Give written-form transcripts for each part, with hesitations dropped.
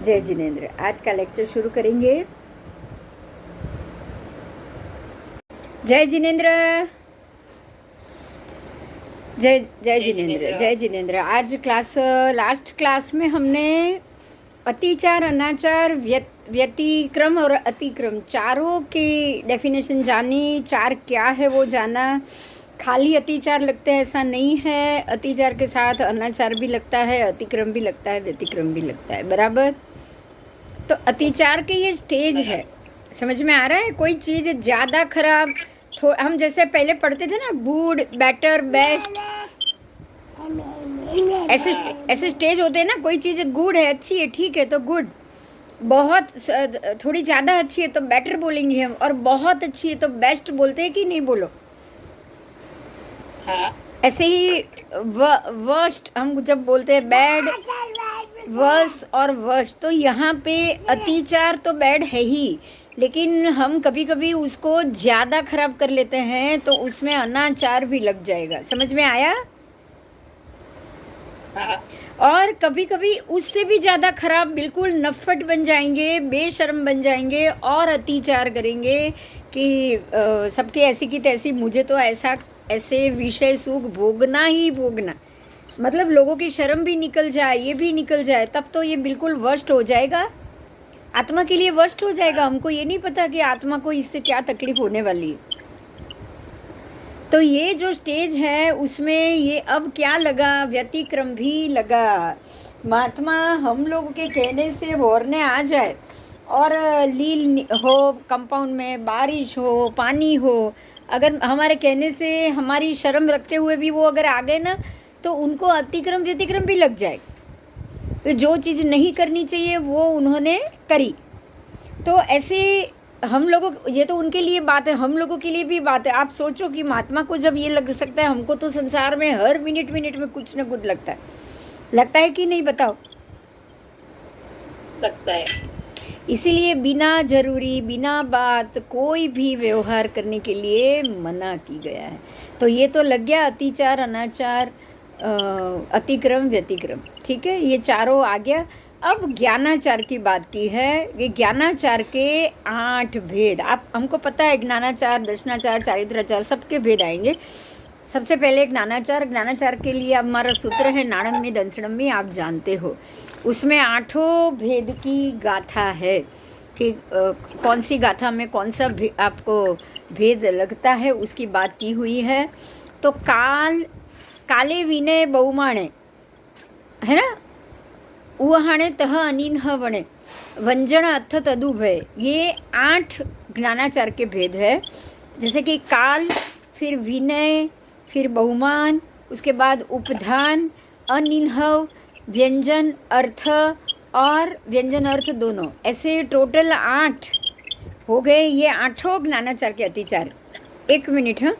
जय जिनेंद्र। आज का लेक्चर शुरू करेंगे। जय जिनेंद्र, जय जय जिनेंद्र, जय जिनेंद्र। आज लास्ट क्लास में हमने अतिचार, अनाचार, व्यतिक्रम और अतिक्रम चारों की डेफिनेशन जानी। चार क्या है वो जाना। खाली अतिचार लगते हैं ऐसा नहीं है, अतिचार के साथ अनाचार भी लगता है, अतिक्रम भी लगता है, व्यतिक्रम भी लगता है। बराबर। तो अतिचार के ये स्टेज है, समझ में आ रहा है। कोई चीज़ ज़्यादा खराब, हम जैसे पहले पढ़ते थे ना, गुड, बेटर, बेस्ट, ऐसे स्टेज होते हैं ना। कोई चीज़ गुड है, अच्छी है, ठीक है तो गुड, बहुत थोड़ी ज़्यादा अच्छी है तो बेटर बोलेंगे हम, और बहुत अच्छी है तो बेस्ट बोलते हैं कि नहीं, बोलो। हाँ। ऐसे ही वर्स्ट हम जब बोलते हैं बैड, वर्स और वर्स, तो यहाँ पे अतिचार तो बैड है ही, लेकिन हम कभी कभी उसको ज़्यादा खराब कर लेते हैं तो उसमें अनाचार भी लग जाएगा। समझ में आया? और कभी कभी उससे भी ज़्यादा खराब, बिल्कुल नफट बन जाएंगे, बेशर्म बन जाएंगे और अतिचार करेंगे कि सबके ऐसी की तैसी, मुझे तो ऐसे विषय सुख भोगना ही भोगना, मतलब लोगों की शर्म भी निकल जाए, ये भी निकल जाए, तब तो ये बिल्कुल वर्स्ट हो जाएगा। आत्मा के लिए वर्स्ट हो जाएगा। हमको ये नहीं पता कि आत्मा को इससे क्या तकलीफ होने वाली है। तो ये जो स्टेज है उसमें ये अब क्या लगा, व्यतिक्रम भी लगा। महात्मा हम लोगों के कहने से भोरने आ जाए और लील हो, कंपाउंड में बारिश हो, पानी हो, अगर हमारे कहने से हमारी शर्म रखते हुए भी वो अगर आ गए ना, तो उनको अतिक्रम व्यतिक्रम भी लग जाए। तो जो चीज़ नहीं करनी चाहिए वो उन्होंने करी। तो ऐसे हम लोगों, ये तो उनके लिए बात है, हम लोगों के लिए भी बात है। आप सोचो कि महात्मा को जब ये लग सकता है, हमको तो संसार में हर मिनट मिनट में कुछ ना कुछ लगता है कि नहीं, बताओ? लगता है। इसीलिए बिना जरूरी, बिना बात कोई भी व्यवहार करने के लिए मना की गया है। तो ये तो लग गया अतिचार, अनाचार, अतिक्रम, व्यतिक्रम, ठीक है, ये चारों आ गया। अब ज्ञानाचार की बात की है। ये ज्ञानाचार के 8 भेद, आप हमको पता है, ज्ञानाचार, दर्शनाचार, चारित्राचार, सबके भेद आएंगे। सबसे पहले ज्ञानाचार। ज्ञानाचार के लिए अब हमारा सूत्र है नाणम्य दंसनम्य, आप जानते हो। उसमें 8 भेद की गाथा है कि कौन सी गाथा में कौन सा आपको भेद लगता है, उसकी बात की हुई है। तो काले विनय बहुमाणे, है ना, उहाणे तह अनिन्ह वणे, वंजन अथ तदुभय, ये 8 ज्ञानाचार के भेद है। जैसे कि काल, फिर विनय, फिर बहुमान, उसके बाद उपधान, अनिन्हव, व्यंजन अर्थ और व्यंजन अर्थ दोनों, ऐसे टोटल 8 हो गए। ये 8 ज्ञानाचार के अतिचार। 1 मिनट, हाँ,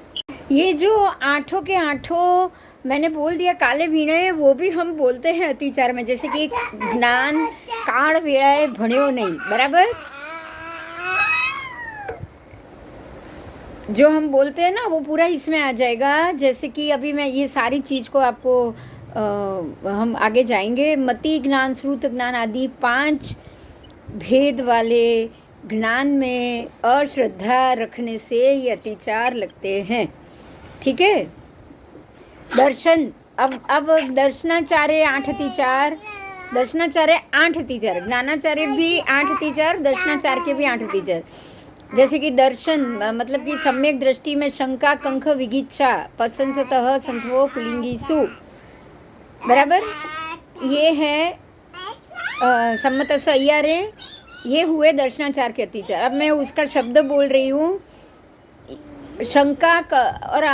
ये जो 8 के 8 मैंने बोल दिया, काले विनय वो भी हम बोलते हैं अतिचार में। जैसे कि ज्ञान काल वेळाए भण्यो नहीं, बराबर, जो हम बोलते हैं ना वो पूरा इसमें आ जाएगा। जैसे कि अभी मैं ये सारी चीज़ को आपको हम आगे जाएंगे। मति ज्ञान, श्रुत ज्ञान आदि 5 भेद वाले ज्ञान में अश्रद्धा रखने से ये अतिचार लगते हैं, ठीक है। दर्शन, अब दर्शनाचार्य 8 अतिचार, दर्शनाचार्य 8 अतिचार, ज्ञानाचार्य भी 8 अतिचार, दर्शनाचार्य के भी 8 अतिचार। जैसे कि दर्शन मतलब कि सम्यक दृष्टि में शंका, कंख, विगिच्छा, पसंसतः संथवो पुलिंगीसु, बराबर, ये है सम्मत सैयारे, ये हुए दर्शनाचार के अतिचार। अब मैं उसका शब्द बोल रही हूँ। शंका और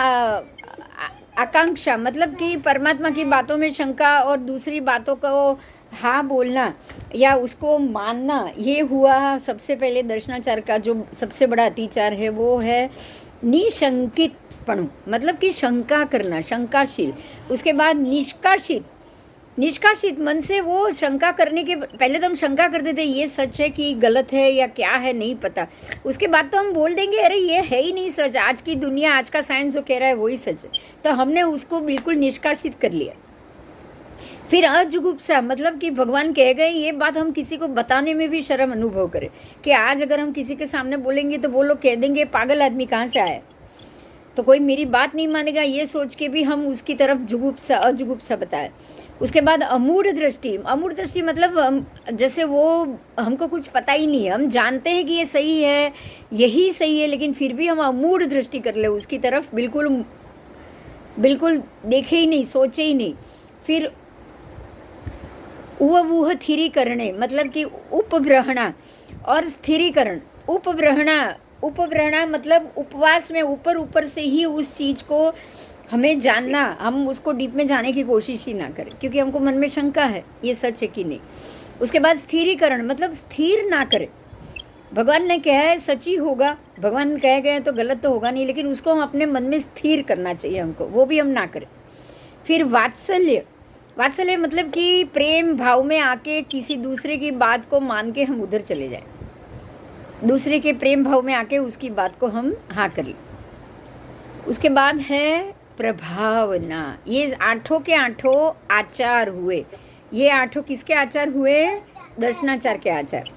आकांक्षा, मतलब कि परमात्मा की बातों में शंका और दूसरी बातों को हाँ बोलना या उसको मानना, ये हुआ सबसे पहले दर्शनाचार का जो सबसे बड़ा अतिचार है। वो है निशंकितपणु, मतलब कि शंका करना, शंकाशील। उसके बाद निष्कासित मन से वो शंका करने के पहले तो हम शंका करते थे ये सच है कि गलत है या क्या है, नहीं पता। उसके बाद तो हम बोल देंगे अरे ये है ही नहीं सच, आज की दुनिया, आज का साइंस जो कह रहा है वही सच है, तो हमने उसको बिल्कुल निष्कासित कर लिया। फिर अजुगुप्सा मतलब कि भगवान कह गए ये बात हम किसी को बताने में भी शर्म अनुभव करें कि आज अगर हम किसी के सामने बोलेंगे तो वो लोग कह देंगे पागल आदमी कहाँ से आया, तो कोई मेरी बात नहीं मानेगा, ये सोच के भी हम उसकी तरफ जुगुप्सा अजुगुप्सा बताए। उसके बाद अमूढ़ दृष्टि, अमूढ़ दृष्टि मतलब जैसे वो हमको कुछ पता ही नहीं है, हम जानते हैं कि ये सही है, यही सही है, लेकिन फिर भी हम अमूढ़ दृष्टि कर ले उसकी तरफ, बिल्कुल बिल्कुल देखे ही नहीं, सोचे ही नहीं। फिर वूह थिरीकरणे मतलब कि उपग्रहणा और स्थिरीकरण। उपग्रहणा मतलब उपवास में ऊपर ऊपर से ही उस चीज को हमें जानना, हम उसको डीप में जाने की कोशिश ही ना करें क्योंकि हमको मन में शंका है ये सच है कि नहीं। उसके बाद स्थिरीकरण मतलब स्थिर ना करें, भगवान ने कहा है सच ही होगा, भगवान कह गए तो गलत तो होगा नहीं, लेकिन उसको हम अपने मन में स्थिर करना चाहिए हमको, वो भी हम ना करें। फिर वात्सल्य, वात्सल्य मतलब कि प्रेम भाव में आके किसी दूसरे की बात को मान के हम उधर चले जाएं, दूसरे के प्रेम भाव में आके उसकी बात को हम हाँ कर लें। उसके बाद है प्रभावना, ये आठों के आठों आचार हुए। ये आठों किसके आचार हुए? दर्शनाचार के आचार।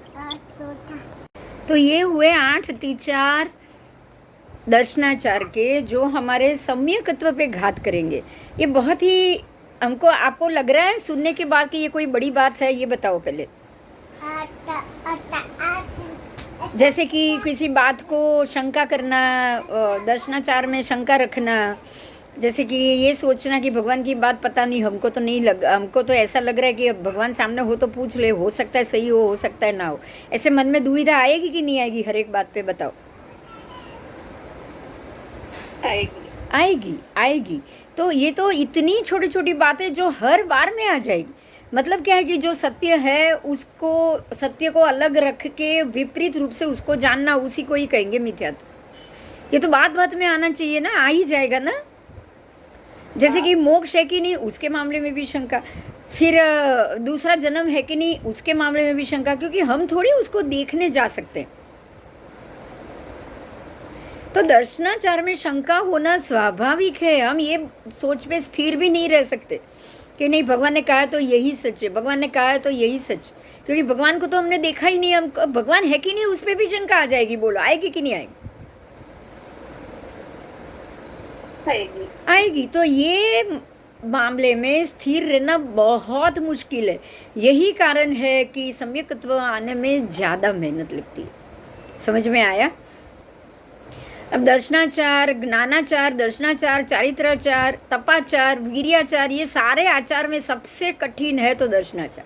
तो ये हुए 8 अतिचार दर्शनाचार के जो हमारे सम्यकत्व पे घात करेंगे। ये बहुत ही हमको, आपको लग रहा है सुनने के बाद कि ये कोई बड़ी बात है? ये बताओ पहले। जैसे कि किसी बात को शंका करना, दर्शनाचार में शंका रखना, जैसे कि ये सोचना कि भगवान की बात पता नहीं, हमको तो नहीं लग, हमको तो ऐसा लग रहा है कि भगवान सामने हो तो पूछ ले, हो सकता है सही हो सकता है ना हो। ऐसे मन में दुविधा आएगी कि नहीं आएगी? हर एक बात पे बताओ। आएगी आएगी। तो ये तो इतनी छोटी छोटी बातें जो हर बार में आ जाएगी। मतलब क्या है कि जो सत्य है उसको, सत्य को अलग रख के विपरीत रूप से उसको जानना, उसी को ही कहेंगे मिथ्यात्व। ये तो बात बात में आना चाहिए ना, आ ही जाएगा ना। जैसे कि मोक्ष है कि नहीं, उसके मामले में भी शंका। फिर दूसरा जन्म है कि नहीं, उसके मामले में भी शंका, क्योंकि हम थोड़ी उसको देखने जा सकते हैं। तो दर्शनाचार में शंका होना स्वाभाविक है। हम ये सोच पे स्थिर भी नहीं रह सकते कि नहीं भगवान ने कहा तो यही सच है, भगवान ने कहा तो यही सच, क्योंकि भगवान को तो हमने देखा ही नहीं, हम भगवान है कि नहीं उस पर भी शंका आ जाएगी। बोलो आएगी कि नहीं आएगी? आएगी। तो ये मामले में स्थिर रहना बहुत मुश्किल है। यही कारण है कि सम्यकत्व आने में ज्यादा मेहनत लगती है। समझ में आया? अब दर्शनाचार, ज्ञानाचार, दर्शनाचार, चारित्राचार, तपाचार, वीर्याचार, ये सारे आचार में सबसे कठिन है तो दर्शनाचार।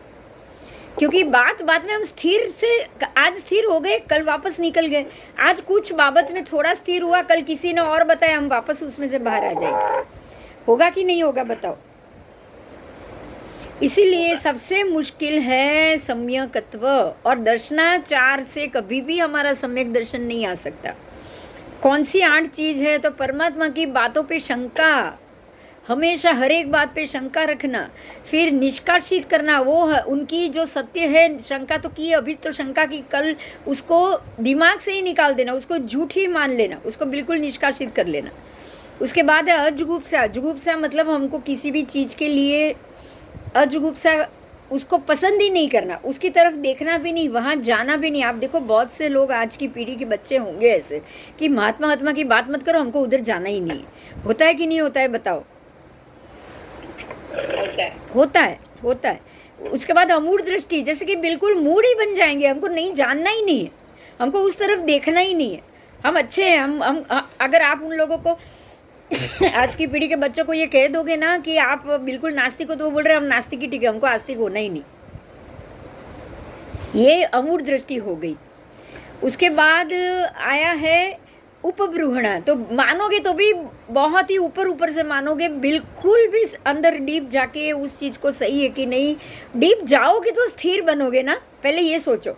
क्योंकि बात बात में हम स्थिर से, आज स्थिर हो गए कल वापस निकल गए, आज कुछ बाबत में थोड़ा स्थिर हुआ कल किसी ने और बताया, हम वापस उसमें से बाहर आ जाएंगे। होगा कि नहीं होगा बताओ? इसीलिए सबसे मुश्किल है सम्यकत्व, और दर्शनाचार से कभी भी हमारा सम्यक दर्शन नहीं आ सकता। कौन सी 8 चीज है? तो परमात्मा की बातों पे शंका, हमेशा हर एक बात पे शंका रखना, फिर निष्कासित करना, वो उनकी जो सत्य है, शंका तो की अभी, तो शंका की कल, उसको दिमाग से ही निकाल देना, उसको झूठी मान लेना, उसको बिल्कुल निष्कासित कर लेना। उसके बाद है अजुगुप्सा। जुगुप्सा मतलब हमको किसी भी चीज के लिए अजुगुप्सा, उसको पसंद ही नहीं करना, उसकी तरफ देखना भी नहीं, वहां जाना भी नहीं। आप देखो बहुत से लोग आज की पीढ़ी के बच्चे होंगे ऐसे कि महात्मा की बात मत करो, हमको उधर जाना ही नहीं। होता है कि नहीं होता है बताओ? होता है। उसके बाद अमूढ़ दृष्टि, जैसे कि बिल्कुल मूड ही बन जाएंगे, हमको नहीं जानना ही नहीं है, हमको उस तरफ देखना ही नहीं है, हम अच्छे हैं। हम अगर आप उन लोगों को आज की पीढ़ी के बच्चों को ये कह दोगे ना कि आप बिल्कुल नास्तिक हो, तो वो बोल रहे हैं हम नास्तिक ही ठीक है, हमको आस्तिक होना ही नहीं। ये अमूढ़ दृष्टि हो गई। उसके बाद आया है उपब्रूहणा। तो मानोगे तो भी बहुत ही ऊपर ऊपर से मानोगे, बिल्कुल भी अंदर डीप जाके उस चीज को सही है कि नहीं। डीप जाओगे तो स्थिर बनोगे ना, पहले ये सोचो।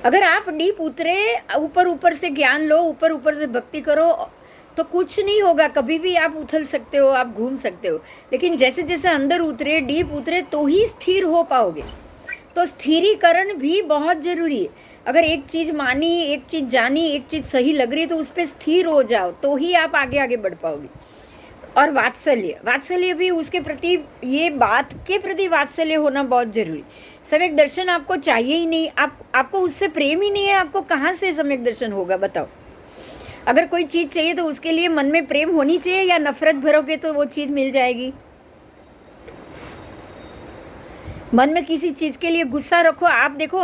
अगर आप डीप उतरे, ऊपर ऊपर से ज्ञान लो, ऊपर ऊपर से भक्ति करो, तो कुछ नहीं होगा। कभी भी आप उछल सकते हो, आप घूम सकते हो, लेकिन जैसे जैसे अंदर उतरे, डीप उतरे, तो ही स्थिर हो पाओगे। तो स्थिरीकरण भी बहुत जरूरी है। अगर एक चीज मानी, एक चीज जानी, एक चीज सही लग रही, तो उस पर स्थिर हो जाओ, तो ही आप आगे आगे बढ़ पाओगे। और वात्सल्य, वात्सल्य भी उसके प्रति, ये बात के प्रति वात्सल्य होना बहुत जरूरी। सम्यक दर्शन आपको चाहिए ही नहीं, आपको उससे प्रेम ही नहीं है, आपको कहाँ से सम्यक दर्शन होगा बताओ। अगर कोई चीज चाहिए तो उसके लिए मन में प्रेम होनी चाहिए, या नफरत भरोगे तो वो चीज मिल जाएगी। मन में किसी चीज के लिए गुस्सा रखो। आप देखो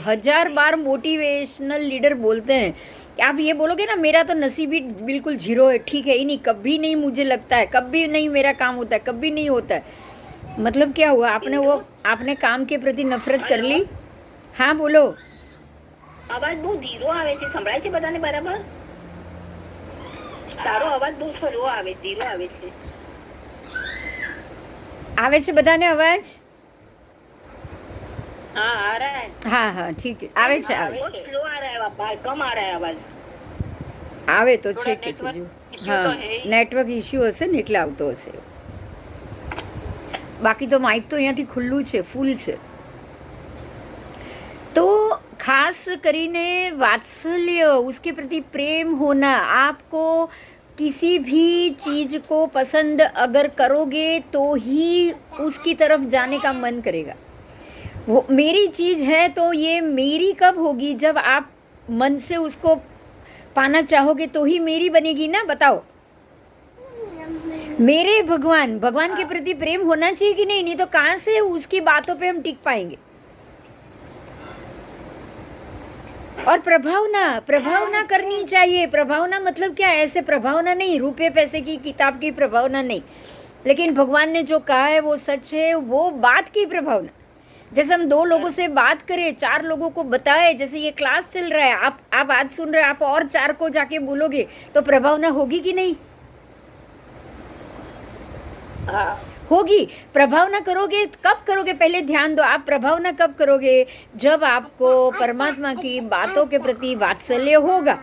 1000 बार मोटिवेशनल लीडर बोलते हैं कि आप ये बोलोगे ना, मेरा तो नसीब ही बिल्कुल जीरो है, ठीक है ही नहीं, कभी नहीं मुझे लगता है, कभी नहीं मेरा काम होता है, कभी नहीं होता है। मतलब क्या हुआ, आपने काम के प्रति नफरत कर ली। हाँ बोलो। અવાજ બહુ ધીરો આવે છે, સંભળાય છે બધાને બરાબર? તારો અવાજ બહુ સ્લો આવે, ધીરો આવે છે. આવે છે બધાને અવાજ? हाँ आ रहा है. हाँ हाँ ठीक है, આવે છે આવે बहुत स्लो आ रहा है बाबा, कम आ रहा है आवाज. આવે તો થોડા છે કે network issue હા તો હે. નેટવર્ક ઇશ્યુ હશે ને એટલે આવતો હશે. બાકી તો માઇક તો અહીંયાથી ખુલ્લું છે, ફૂલ છે. तो खास કરીને वात्सल्य, उसके प्रति प्रेम होना, आपको किसी भी चीज को पसंद अगर करोगे तो ही उसकी तरफ जाने का मन करेगा। वो मेरी चीज है तो ये मेरी कब होगी, जब आप मन से उसको पाना चाहोगे तो ही मेरी बनेगी ना, बताओ। मेरे भगवान के प्रति प्रेम होना चाहिए कि नहीं, नहीं तो कहाँ से उसकी बातों पे हम टिक पाएंगे। और प्रभावना करनी चाहिए। प्रभावना मतलब क्या, ऐसे प्रभावना नहीं, रुपये पैसे की किताब की प्रभावना नहीं, लेकिन भगवान ने जो कहा है वो सच है, वो बात की प्रभावना। जैसे हम 2 लोगों से बात करें, 4 लोगों को बताए, जैसे ये क्लास चल रहा है, आप आज सुन रहे हैं, आप और 4 को जाके बोलोगे तो प्रभावना होगी कि नहीं? हाँ होगी। प्रभावना करोगे, कब करोगे, पहले ध्यान दो, आप प्रभावना कब करोगे, जब आपको परमात्मा की बातों के प्रति वात्सल्य होगा।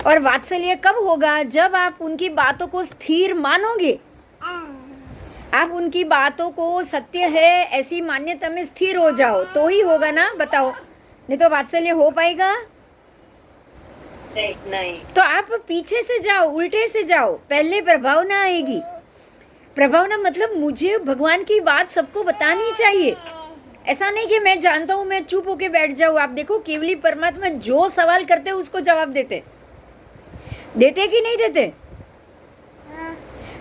और वात्सल्य कब होगा, जब आप उनकी बातों को स्थिर मानोगे, आप उनकी बातों को सत्य है ऐसी मान्यता में स्थिर हो जाओ तो ही होगा ना, बताओ। नहीं तो वात्सल्य हो पाएगा? नहीं। तो आप पीछे से जाओ, उल्टे से जाओ, पहले प्रभावना आएगी। प्रभावना मतलब मुझे भगवान की बात सबको बतानी चाहिए। ऐसा नहीं कि मैं जानता हूँ, मैं चुप होके बैठ जाऊँ। आप देखो केवली परमात्मा जो सवाल करते हैं उसको जवाब देते कि नहीं देते?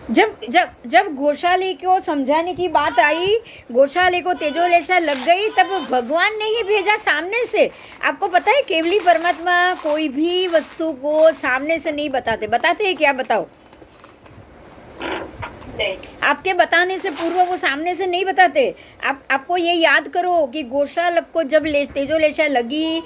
जब गौशाले को समझाने की बात आई, गौशाले को तेजोलेशा लग गई, तब भगवान ने ही भेजा सामने से। आपको पता है केवली परमात्मा कोई भी वस्तु को सामने से नहीं बताते हैं क्या, बताओ? आपके बताने से पूर्व वो सामने से नहीं बताते। आपको ये याद करो कि गौशाला को जब तेजोलेशा लगी,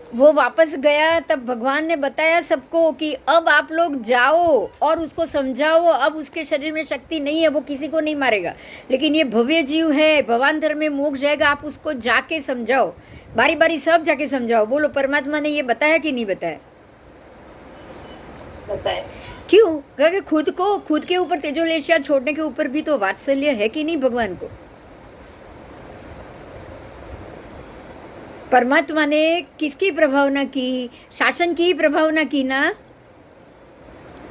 वो वापस गया, तब भगवान ने बताया सबको कि अब आप लोग जाओ और उसको समझाओ, अब उसके शरीर में शक्ति नहीं है, वो किसी को नहीं मारेगा, लेकिन ये भव्य जीव है, भवांतर में मोक्ष जाएगा, आप उसको जाके समझाओ, बारी बारी सब जाके समझाओ। बोलो परमात्मा ने ये बताया कि नहीं बताया? बताया। क्यों? क्योंकि खुद के ऊपर तेजोलेशा छोड़ने के ऊपर भी तो वात्सल्य है कि नहीं भगवान को। परमात्मा ने किसकी प्रभावना की? शासन की प्रभावना की ना।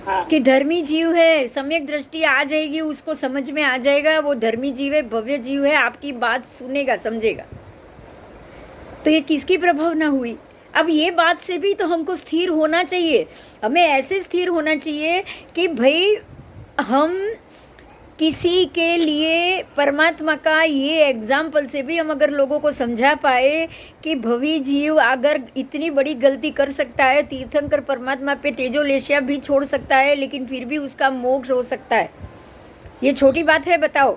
हाँ। कि धर्मी जीव है, सम्यक दृष्टि आ जाएगी, उसको समझ में आ जाएगा, वो धर्मी जीव है, भव्य जीव है, आपकी बात सुनेगा, समझेगा। तो ये किसकी प्रभावना हुई? अब ये बात से भी तो हमको स्थिर होना चाहिए। हमें ऐसे स्थिर होना चाहिए कि भाई हम किसी के लिए परमात्मा का ये एग्जाम्पल से भी हम अगर लोगों को समझा पाए कि भवी जीव अगर इतनी बड़ी गलती कर सकता है, तीर्थंकर परमात्मा पे तेजोलेशा भी छोड़ सकता है, लेकिन फिर भी उसका मोक्ष हो सकता है, ये छोटी बात है? बताओ।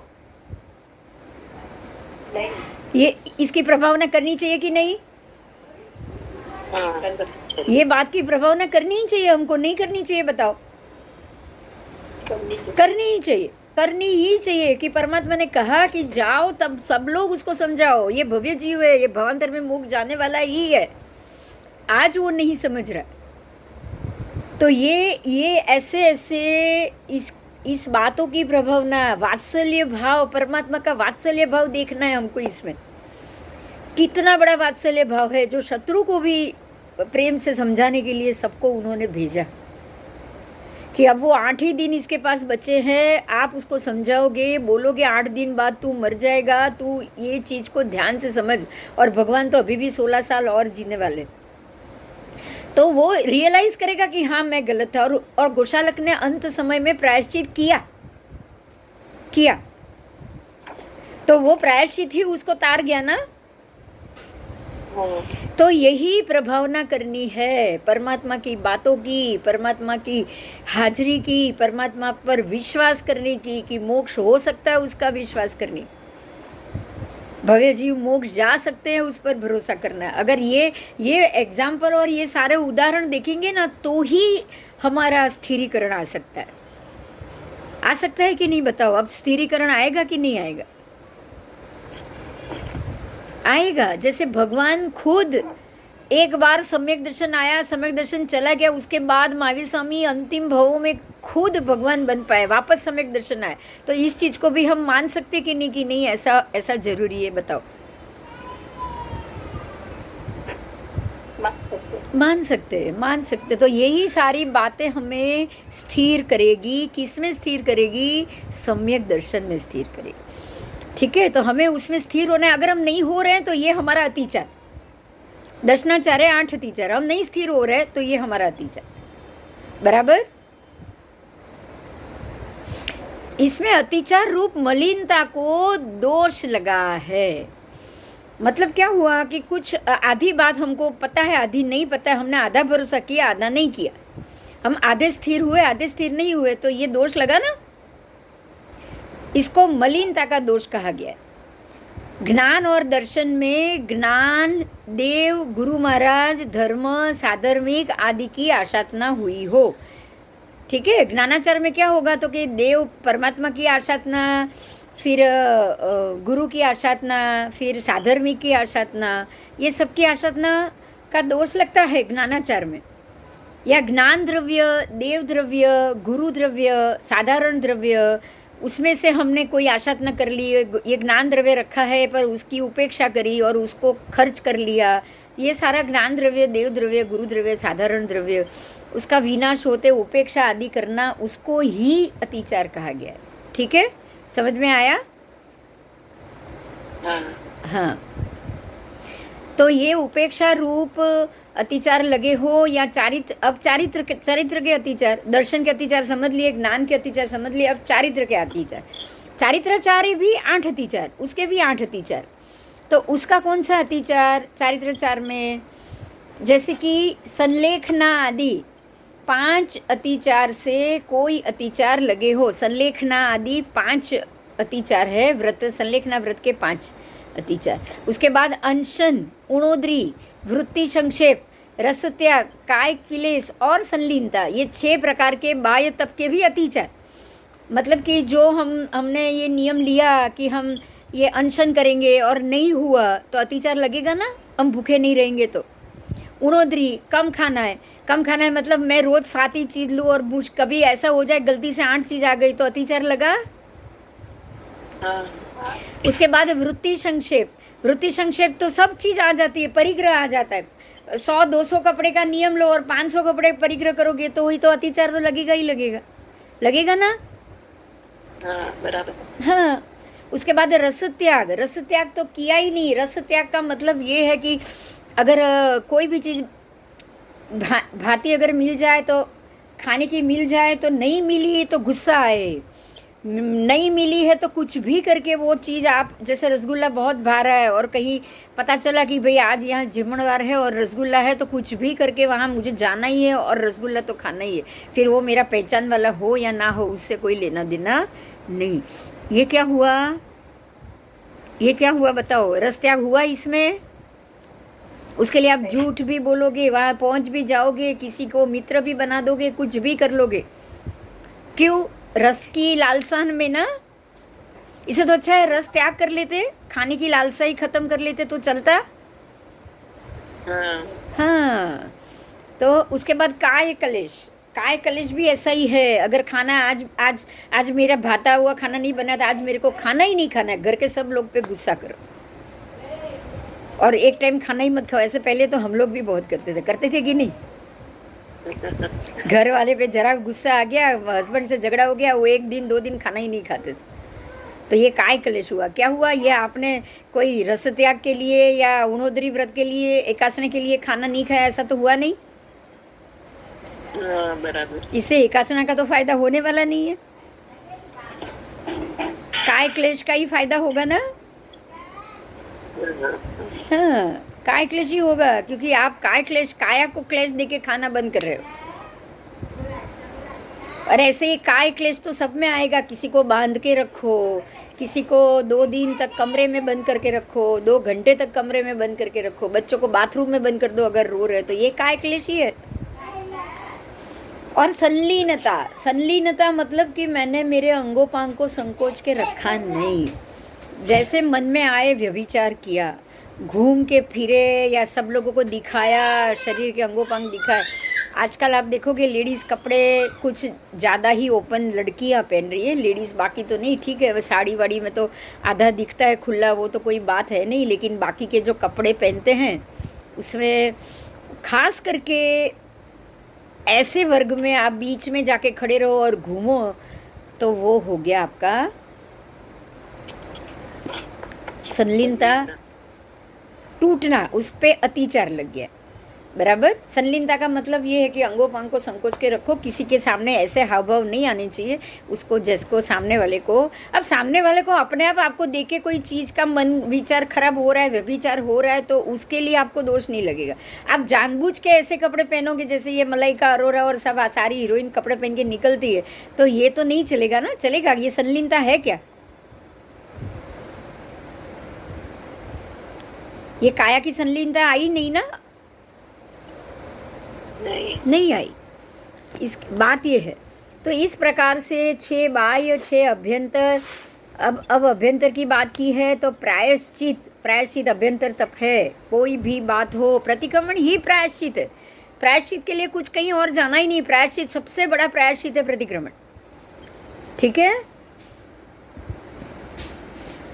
नहीं। ये इसकी प्रभावना करनी चाहिए कि नहीं? हाँ। ये बात की प्रभावना करनी ही चाहिए हमको, नहीं करनी चाहिए? बताओ। करनी ही चाहिए कि परमात्मा ने कहा कि जाओ, तब सब लोग उसको समझाओ, ये भव्य जीव है, ये भवांतर में मोक्ष जाने वाला ही है। आज वो नहीं समझ रहा, तो ये ऐसे इस बातों की प्रभावना, वात्सल्य भाव, परमात्मा का वात्सल्य भाव देखना है हमको। इसमें कितना बड़ा वात्सल्य भाव है, जो शत्रु को भी प्रेम से समझाने के लिए सबको उन्होंने भेजा कि अब वो 8 ही दिन इसके पास बचे हैं, आप उसको समझाओगे, बोलोगे 8 दिन बाद तू मर जाएगा, तू ये चीज़ को ध्यान से समझ, और भगवान तो अभी भी 16 साल और जीने वाले, तो वो रियलाइज करेगा कि हाँ मैं गलत था। और गोशालक ने अंत समय में प्रायश्चित किया, तो वो प्रायश्चित ही उसको तार गया ना। तो यही प्रभावना करनी है परमात्मा की बातों की, परमात्मा की हाजिरी की, परमात्मा पर विश्वास करने की, कि मोक्ष हो सकता है उसका विश्वास करनी, भव्य जीव मोक्ष जा सकते हैं उस पर भरोसा करना है। अगर ये एग्जाम्पल और ये सारे उदाहरण देखेंगे ना, तो ही हमारा स्थिरीकरण आ सकता है कि नहीं बताओ? अब स्थिरीकरण आएगा कि नहीं आएगा? आएगा। जैसे भगवान खुद एक बार सम्यक दर्शन आया, सम्यक दर्शन चला गया, उसके बाद महावीर स्वामी अंतिम भावों में खुद भगवान बन पाए, वापस सम्यक दर्शन आए। तो इस चीज को भी हम मान सकते कि नहीं ऐसा जरूरी है? बताओ। मान सकते। तो यही सारी बातें हमें स्थिर करेगी। किसमें स्थिर करेगी? सम्यक दर्शन में स्थिर करेगी। ठीक है, तो हमें उसमें स्थिर होना है। अगर हम नहीं हो रहे हैं तो ये हमारा अतिचार, दर्शनाचार्य 8 अतिचार, हम नहीं स्थिर हो रहे तो ये हमारा अतिचार, बराबर। इसमें अतिचार रूप मलिनता को दोष लगा है। मतलब क्या हुआ कि कुछ आधी बात हमको पता है, आधी नहीं पता है, हमने आधा भरोसा किया, आधा नहीं किया, हम आधे स्थिर हुए, आधे स्थिर नहीं हुए, तो ये दोष लगा ना। इसको मलिनता का दोष कहा गया है। ज्ञान और दर्शन में ज्ञान, देव, गुरु महाराज, धर्म, साधर्मिक आदि की आशातना हुई हो। ठीक है, ज्ञानाचार में क्या होगा? तो कि देव परमात्मा की आशातना, फिर गुरु की आशातना, फिर साधर्मिक की आशातना, ये सब की आशातना का दोष लगता है ज्ञानाचार में। या ज्ञान द्रव्य, देव द्रव्य, गुरु द्रव्य, साधारण द्रव्य, उसमें से हमने कोई आशातना कर ली, ये ज्ञान द्रव्य रखा है पर उसकी उपेक्षा करी और उसको खर्च कर लिया, ये सारा ज्ञान द्रव्य, देव द्रव्य, गुरु द्रव्य, साधारण द्रव्य, उसका विनाश होते उपेक्षा आदि करना, उसको ही अतिचार कहा गया है। ठीक है, समझ में आया? हाँ। तो ये उपेक्षा रूप अतिचार लगे हो या अब चारित्र के अतिचार, दर्शन के अतिचार समझ लिए, ज्ञान के अतिचार समझ लिए, अब चारित्र के अतिचार। चारित्राचार्य भी 8 अतिचार, उसके भी 8 अतिचार। तो उसका कौन सा अतिचार चारित्राचार में? जैसे कि संलेखना आदि 5 अतिचार से कोई अतिचार लगे हो, संलेखना आदि 5 अतिचार है, व्रत संलेखना व्रत के 5 अतिचार। उसके बाद अनशन, उणोदरी, वृत्ति संक्षेप, रस त्याग, काय क्लेश और संलीनता, ये 6 प्रकार के बाह्य तप के भी अतिचार। मतलब कि जो हमने ये नियम लिया कि हम ये अनशन करेंगे और नहीं हुआ तो अतिचार लगेगा ना, हम भूखे नहीं रहेंगे तो। उणोदरी, कम खाना है मतलब मैं रोज 7 ही चीज लूँ और कभी ऐसा हो जाए गलती से 8 चीज आ गई तो अतिचार लगा। उसके बाद वृत्ति संक्षेप तो सब चीज आ जाती है, परिग्रह आ जाता है। 100-200 कपड़े का नियम लो और 500 कपड़े परिग्रह करोगे तो वही तो अतिचार तो लगेगा ही लगेगा ना। बराबर। हाँ। उसके बाद रस त्याग तो किया ही नहीं। रस त्याग का मतलब ये है कि अगर कोई भी चीज भांति अगर मिल जाए तो खाने की मिल जाए तो नहीं मिली तो गुस्सा आए, नहीं मिली है तो कुछ भी करके वो चीज़ आप, जैसे रसगुल्ला बहुत भा रहा है और कहीं पता चला कि भाई आज यहाँ जिमणवार है और रसगुल्ला है, तो कुछ भी करके वहाँ मुझे जाना ही है और रसगुल्ला तो खाना ही है, फिर वो मेरा पहचान वाला हो या ना हो उससे कोई लेना देना नहीं। ये क्या हुआ बताओ? रस त्याग हुआ इसमें। उसके लिए आप झूठ भी बोलोगे, वहाँ पहुँच भी जाओगे, किसी को मित्र भी बना दोगे, कुछ भी कर लोगे। क्यों? रस की लालसा में ना। इसे तो अच्छा है रस त्याग कर लेते, खाने की लालसा ही खत्म कर लेते तो चलता। हाँ। तो उसके बाद काय कलेश भी ऐसा ही है। अगर खाना आज मेरा भाता हुआ खाना नहीं बना था, आज मेरे को खाना ही नहीं खाना है, घर के सब लोग पे गुस्सा करो और एक टाइम खाना ही मत खाओ। ऐसे पहले तो हम लोग भी बहुत करते थे कि नहीं? घर वाले पे जरा गुस्सा आ गया, हस्बैंड से झगड़ा हो गया, वो 1 दिन 2 दिन खाना ही नहीं खाते थे। तो ये काय क्लेश हुआ? क्या हुआ? ये आपने कोई रस त्याग के लिए या उणोदरी व्रत के लिए, एकासने के लिए खाना नहीं खाया, ऐसा तो हुआ नहीं। बराबर। इससे एकासना का तो फायदा होने वाला नहीं है। काय क्लेश का ही फायदा होगा ना। हाँ, काय क्लेश ही होगा, क्योंकि आप काय क्लेश, काया को क्लेश देके खाना बंद कर रहे हो। और ऐसे ही काय क्लेश तो सब में आएगा। किसी को बांध के रखो, किसी को 2 दिन तक कमरे में बंद करके रखो, 2 घंटे तक कमरे में बंद करके रखो, बच्चों को बाथरूम में बंद कर दो अगर रो रहे, तो ये काय क्लेश ही है। और संलीनता, संलीनता मतलब कि मैंने मेरे अंगोपांग को संकोच के रखा नहीं। जैसे मन में आए व्यभिचार किया, घूम के फिरे या सब लोगों को दिखाया, शरीर के अंगोपांग दिखाए। आजकल आप देखोगे लेडीज़ कपड़े कुछ ज़्यादा ही ओपन लड़कियां पहन रही है, लेडीज़ बाकी तो नहीं, ठीक है, वो साड़ी वाड़ी में तो आधा दिखता है खुला, वो तो कोई बात है नहीं, लेकिन बाकी के जो कपड़े पहनते हैं उसमें खास करके ऐसे वर्ग में आप बीच में जाके खड़े रहो और घूमो, तो वो हो गया आपका संलीनता, टूटना, उस पे अतिचार लग गया। बराबर। संलीनता का मतलब ये है कि अंगोपांग को संकोच के रखो, किसी के सामने ऐसे हाव भाव नहीं आने चाहिए उसको, जिसको सामने वाले को, अब सामने वाले को अपने आप आपको देखे कोई चीज़ का मन विचार खराब हो रहा है, व्यभिचार हो रहा है, तो उसके लिए आपको दोष नहीं लगेगा। आप जानबूझ के ऐसे कपड़े पहनोगे जैसे ये मलाइका अरोरा और सब सारी हीरोइन कपड़े पहन के निकलती है, तो ये तो नहीं चलेगा ना। चलेगा? ये संलीनता है क्या? ये काया की संलीनता आई नहीं ना, नहीं आई। इस बात ये है। तो इस प्रकार से 6 बाह्य 6 अभ्यंतर। अब अभ्यंतर की बात की है तो प्रायश्चित, प्रायश्चित अभ्यंतर तप है। कोई भी बात हो, प्रतिक्रमण ही प्रायश्चित है। प्रायश्चित के लिए कुछ कहीं और जाना ही नहीं। प्रायश्चित, सबसे बड़ा प्रायश्चित है प्रतिक्रमण, ठीक है।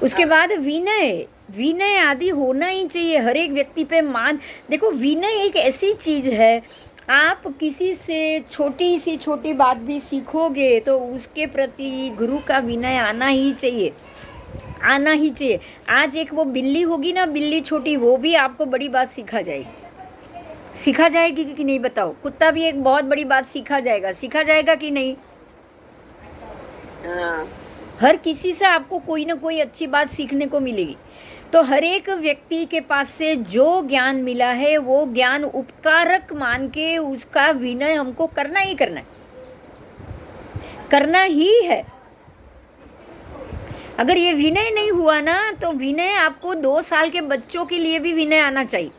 उसके बाद विनय, विनय आदि होना ही चाहिए हर एक व्यक्ति पे। मान देखो, विनय एक ऐसी चीज है, आप किसी से छोटी सी छोटी बात भी सीखोगे तो उसके प्रति गुरु का विनय आना ही चाहिए, आना ही चाहिए। आज एक वो बिल्ली होगी ना, बिल्ली छोटी, वो भी आपको बड़ी बात सिखा जाएगी। सिखा जाएगी कि नहीं बताओ? कुत्ता भी एक बहुत बड़ी बात सिखा जाएगा, सिखा जाएगा कि नहीं? हर किसी से आपको कोई ना कोई अच्छी बात सीखने को मिलेगी। तो हर एक व्यक्ति के पास से जो ज्ञान मिला है वो ज्ञान उपकारक मान के उसका विनय हमको करना ही करना है, करना ही है। अगर ये विनय नहीं हुआ ना, तो विनय आपको 2 साल के बच्चों के लिए भी विनय आना चाहिए,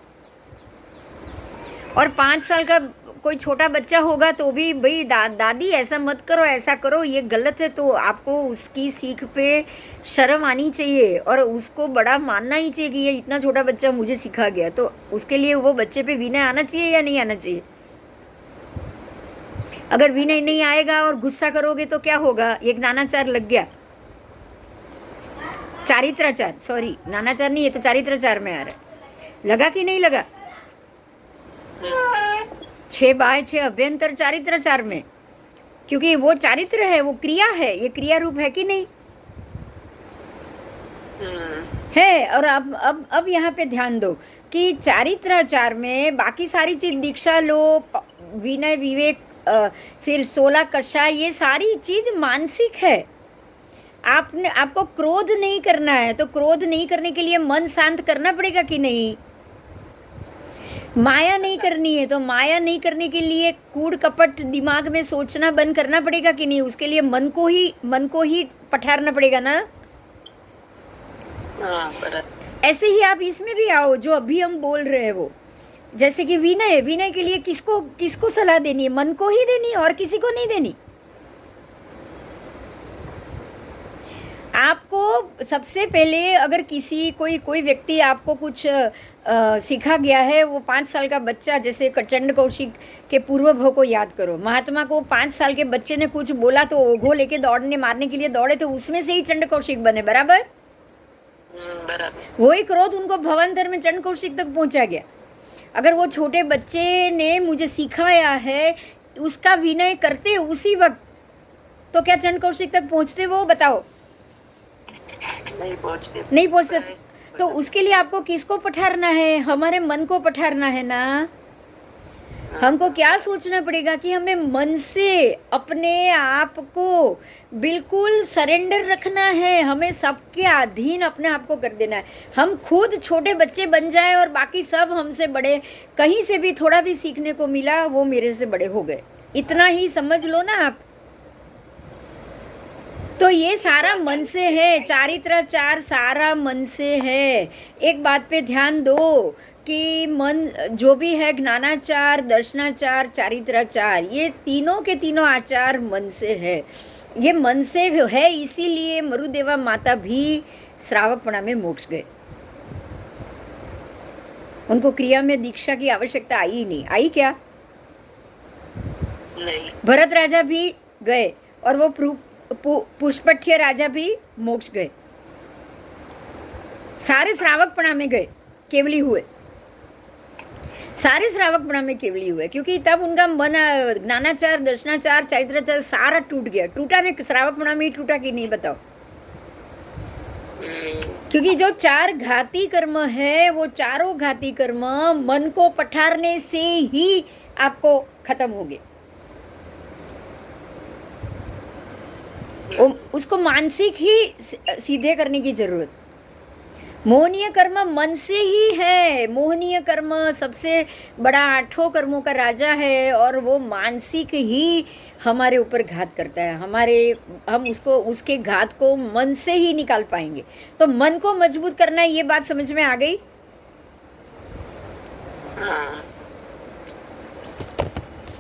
और 5 साल का कोई छोटा बच्चा होगा तो भी भाई दादी ऐसा मत करो, ऐसा करो, ये गलत है, तो आपको उसकी सीख पे शर्म आनी चाहिए और उसको बड़ा मानना ही चाहिए कि ये इतना छोटा बच्चा मुझे सिखा गया। तो उसके लिए वो बच्चे पे विनय आना चाहिए या नहीं आना चाहिए? अगर विनय नहीं आएगा और गुस्सा करोगे तो क्या होगा? एक नानाचार लग गया, चारित्राचार, सॉरी नानाचार नहीं, ये तो चारित्राचार में आ रहा है। लगा कि नहीं लगा? 6 बाह्य 6 अभ्यंतर चारित्राचार में, क्योंकि वो चारित्र है, वो क्रिया है, ये क्रिया रूप है कि नहीं है। और अब यहाँ पे ध्यान दो कि चारित्राचार में बाकी सारी चीज, दीक्षा लो, विनय, विवेक, फिर 16 कषाय, ये सारी चीज मानसिक है। आपको क्रोध नहीं करना है, तो क्रोध नहीं करने के लिए मन शांत करना पड़ेगा कि नहीं? माया नहीं करनी है, तो माया नहीं करने के लिए कूड़ कपट दिमाग में सोचना बंद करना पड़ेगा कि नहीं? उसके लिए मन को ही पठारना पड़ेगा ना। ऐसे ही आप इसमें भी आओ, जो अभी हम बोल रहे हैं वो, जैसे कि विनय, विनय के लिए किसको सलाह देनी है? मन को ही देनी है और किसी को नहीं देनी। आपको सबसे पहले अगर कोई व्यक्ति आपको कुछ सिखा गया है, वो 5 साल का बच्चा, जैसे चंड कौशिक के पूर्व भव को याद करो। महात्मा को 5 साल के बच्चे ने कुछ बोला तो ओघो लेके दौड़ने मारने के लिए दौड़े, तो उसमें से ही चंड कौशिक बने। बराबर। वही क्रोध उनको भवंतर में चंड कौशिक तक पहुंचा गया। अगर वो छोटे बच्चे ने मुझे सिखाया है उसका विनय करते उसी वक्त, तो क्या चंड कौशिक तक पहुंचते वो? बताओ। नहीं पहुंचते। नहीं पहुंचते। तो उसके लिए आपको किसको पठारना है? हमारे मन को पठारना है ना। हमको क्या सोचना पड़ेगा कि हमें मन से अपने आप को बिल्कुल सरेंडर रखना है, हमें सबके अधीन अपने आप को कर देना है। हम खुद छोटे बच्चे बन जाए और बाकी सब हमसे बड़े, कहीं से भी थोड़ा भी सीखने को मिला वो मेरे से बड़े हो गए, इतना ही समझ लो ना आप। तो ये सारा मन से है, चारित्राचार सारा मन से है। एक बात पे ध्यान दो कि मन जो भी है, ज्ञानाचार, दर्शनाचार, चारित्राचार, ये तीनों के तीनों आचार मन से है। ये मन से है, इसीलिए मरुदेवा माता भी श्रावकपणा में मोक्ष गए। उनको क्रिया में दीक्षा की आवश्यकता आई ही नहीं। आई क्या? नहीं। भरत राजा भी गए और वो पुष्पठ्य राजा भी मोक्ष गए। सारे श्रावकपणा में गए, केवली हुए। सारे श्रावकपणा में केवली हुए, क्योंकि तब उनका मन ज्ञानाचार, दर्शनाचार, चारित्राचार सारा टूट गया। टूटा नहीं? श्रावकपणा में ही टूटा कि नहीं? बताओ। क्योंकि जो 4 घाती कर्म है वो चारों घाती कर्म मन को पठारने से ही आपको खत्म हो गए। उसको मानसिक ही सीधे करने की जरूरत। मोहनीय कर्म मन से ही है। मोहनीय कर्म सबसे बड़ा 8 कर्मों का राजा है और वो मानसिक ही हमारे ऊपर घात करता है। हम उसके घात को मन से ही निकाल पाएंगे। तो मन को मजबूत करना है, ये बात समझ में आ गई?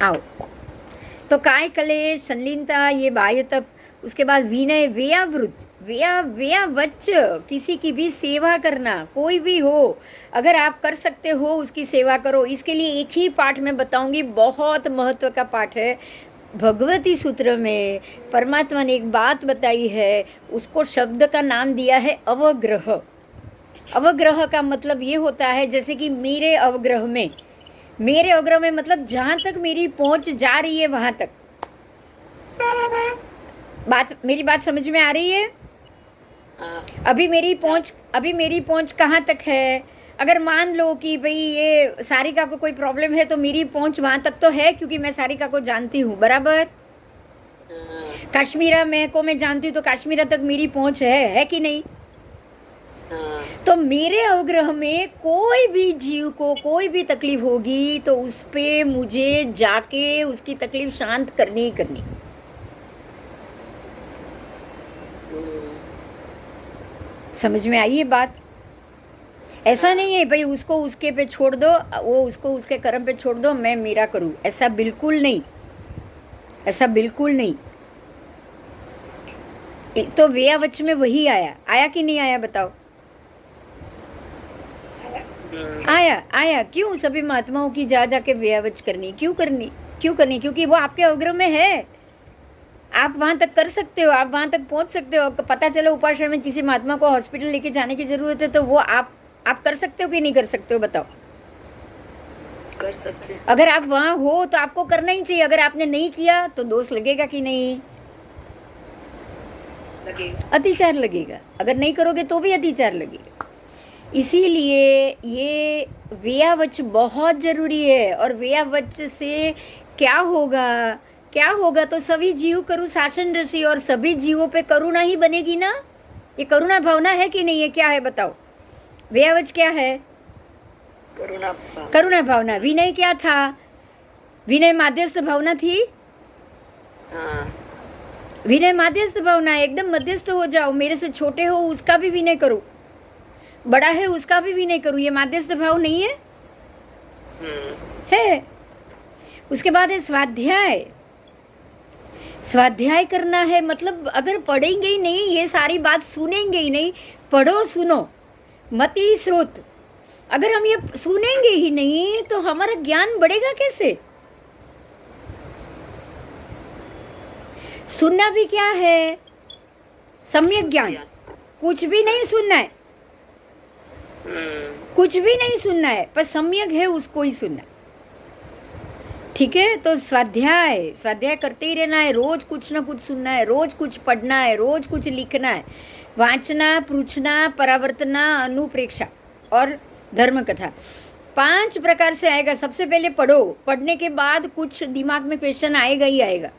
आओ। तो काय कलेश, संलीनता, ये बाह्य तप, उसके बाद विनय, व्यावृत, व्यावच, किसी की भी सेवा करना, कोई भी हो, अगर आप कर सकते हो उसकी सेवा करो। इसके लिए एक ही पाठ में बताऊंगी, बहुत महत्व का पाठ है। भगवती सूत्र में परमात्मा ने एक बात बताई है, उसको शब्द का नाम दिया है अवग्रह। अवग्रह का मतलब ये होता है जैसे कि मेरे अवग्रह में मतलब जहाँ तक मेरी पहुँच जा रही है वहाँ तक। मेरी बात समझ में आ रही है? अभी मेरी पहुंच कहाँ तक है? अगर मान लो कि भाई ये सारिका को कोई प्रॉब्लम है तो मेरी पहुंच वहां तक तो है, क्योंकि मैं सारिका को जानती हूँ, बराबर। काश्मीरा मैं जानती हूँ तो काश्मीरा तक मेरी पहुंच है कि नहीं? तो मेरे अवग्रह में कोई भी जीव को कोई भी तकलीफ होगी तो उस पे मुझे जाके उसकी तकलीफ शांत करनी ही करनी। समझ में आई ये बात? ऐसा नहीं है भाई उसको उसके पे छोड़ दो, वो उसको उसके कर्म पे छोड़ दो, मैं मेरा करूं, ऐसा बिल्कुल नहीं, ऐसा बिल्कुल नहीं। तो व्यावच में वही आया कि नहीं आया? बताओ। आया। क्यों सभी महात्माओं की जाके व्यावच करनी? क्यों करनी? क्योंकि वो आपके अवग्रह में है। आप वहां तक कर सकते हो, आप वहां तक पहुंच सकते हो। पता चलो उपाश्रय में किसी महात्मा को हॉस्पिटल लेके जाने की जरूरत है तो वो आप कर सकते हो कि नहीं कर सकते हो? बताओ। कर सकते हो। अगर आप वहां हो तो आपको करना ही चाहिए। अगर आपने नहीं किया तो दोष लगेगा कि नहीं? लगेगा। अतिचार लगेगा। अगर नहीं करोगे तो भी अतिचार लगेगा। इसीलिए ये व्यावच बहुत जरूरी है। और व्यावच से क्या होगा तो सभी जीव करु शासन ऋषि, और सभी जीवों पे करुणा ही बनेगी ना। ये करुणा भावना है कि नहीं है? क्या है बताओ? व्यावच क्या है? करुणा भावना। विनय क्या था? विनय माध्यस्थ भावना थी। विनय माध्यस्थ भावना, एकदम मध्यस्थ हो जाओ। मेरे से छोटे हो उसका भी विनय करो, बड़ा है उसका भी विनय करो। ये माध्यस्थ भाव नहीं है? है। उसके बाद है स्वाध्याय करना है। मतलब अगर पढ़ेंगे ही नहीं, ये सारी बात सुनेंगे ही नहीं, पढ़ो सुनो मति श्रुत, अगर हम ये सुनेंगे ही नहीं तो हमारा ज्ञान बढ़ेगा कैसे? सुनना भी क्या है? सम्यक ज्ञान। कुछ भी नहीं सुनना है, कुछ भी नहीं सुनना है, पर सम्यक है उसको ही सुनना है। ठीक है, तो स्वाध्याय स्वाध्याय करते ही रहना है, रोज कुछ ना कुछ सुनना है, रोज कुछ पढ़ना है, रोज कुछ लिखना है, वांचना, पृछना, परावर्तना, अनुप्रेक्षा और धर्म कथा 5 प्रकार से आएगा। सबसे पहले पढ़ो, पढ़ने के बाद कुछ दिमाग में क्वेश्चन आएगा ही आएगा।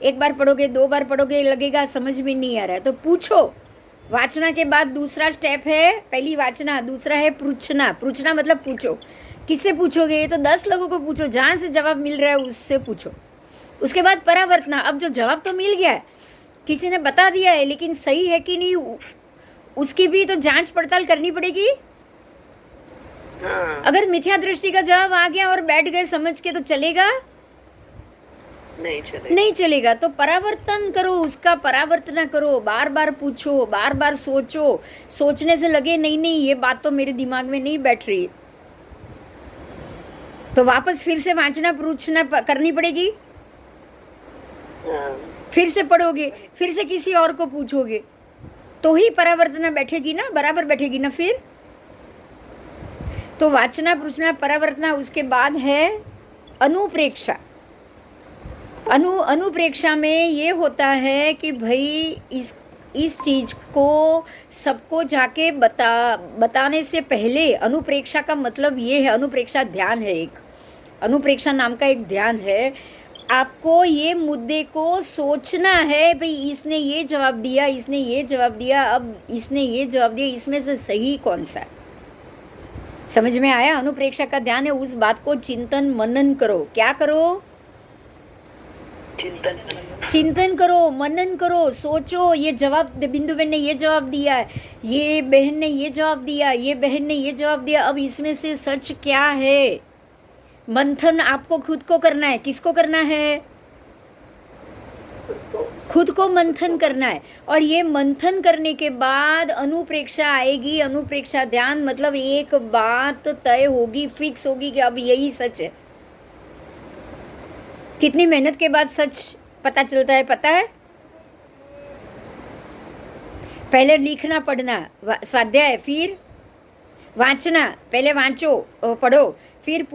एक बार पढ़ोगे, 2 बार पढ़ोगे, लगेगा समझ में नहीं आ रहा है तो पूछो। वाचना के बाद दूसरा स्टेप है, पहली वाचना, दूसरा है पृछना। पृछना मतलब पूछो। किससे पूछोगे? तो 10 लोगों को पूछो, जहाँ से जवाब मिल रहा है उससे पूछो। उसके बाद परावर्तना। अब जो जवाब तो मिल गया है, किसी ने बता दिया है, लेकिन सही है कि नहीं उसकी भी तो जांच पड़ताल करनी पड़ेगी। अगर मिथ्या दृष्टि का जवाब आ गया और बैठ गए समझ के, तो चलेगा? नहीं चलेगा। तो परावर्तन करो, उसका परावर्तन करो, बार बार पूछो, बार बार सोचो। सोचने से लगे नहीं नहीं ये बात तो मेरे दिमाग में नहीं बैठ रही, तो वापस फिर से वांचना पूछना करनी पड़ेगी। फिर से पढ़ोगे, फिर से किसी और को पूछोगे, तो ही परावर्तना बैठेगी ना, बराबर बैठेगी ना फिर। तो वाचना, पूछना, परावर्तना। उसके बाद है अनुप्रेक्षा। अनुप्रेक्षा में ये होता है कि भाई इस चीज को सबको जाके बताने से पहले, अनुप्रेक्षा का मतलब ये है, अनुप्रेक्षा ध्यान है, एक अनुप्रेक्षा नाम का एक ध्यान है। आपको ये मुद्दे को सोचना है, भाई इसने ये जवाब दिया, इसने ये जवाब दिया, अब इसने ये जवाब दिया, इसमें से सही कौन सा है? समझ में आया? अनुप्रेक्षा का ध्यान है, उस बात को चिंतन मनन करो। क्या करो? चिंतन करो, मनन करो, सोचो। ये जवाब बिंदु बहन ने ये जवाब दिया है, ये बहन ने ये जवाब दिया, ये बहन ने ये जवाब दिया, अब इसमें से सच क्या है? मंथन आपको खुद को करना है। किसको करना है? खुद को मंथन करना है। और ये मंथन करने के बाद अनुप्रेक्षा आएगी। अनुप्रेक्षा ध्यान मतलब एक बात तय होगी, फिक्स होगी कि अब यही सच है। कितनी मेहनत के बाद सच पता चलता है, पता है? पहले लिखना पढ़ना स्वाध्याय, फिर वांचना, पहले वांचो पढ़ो, फिर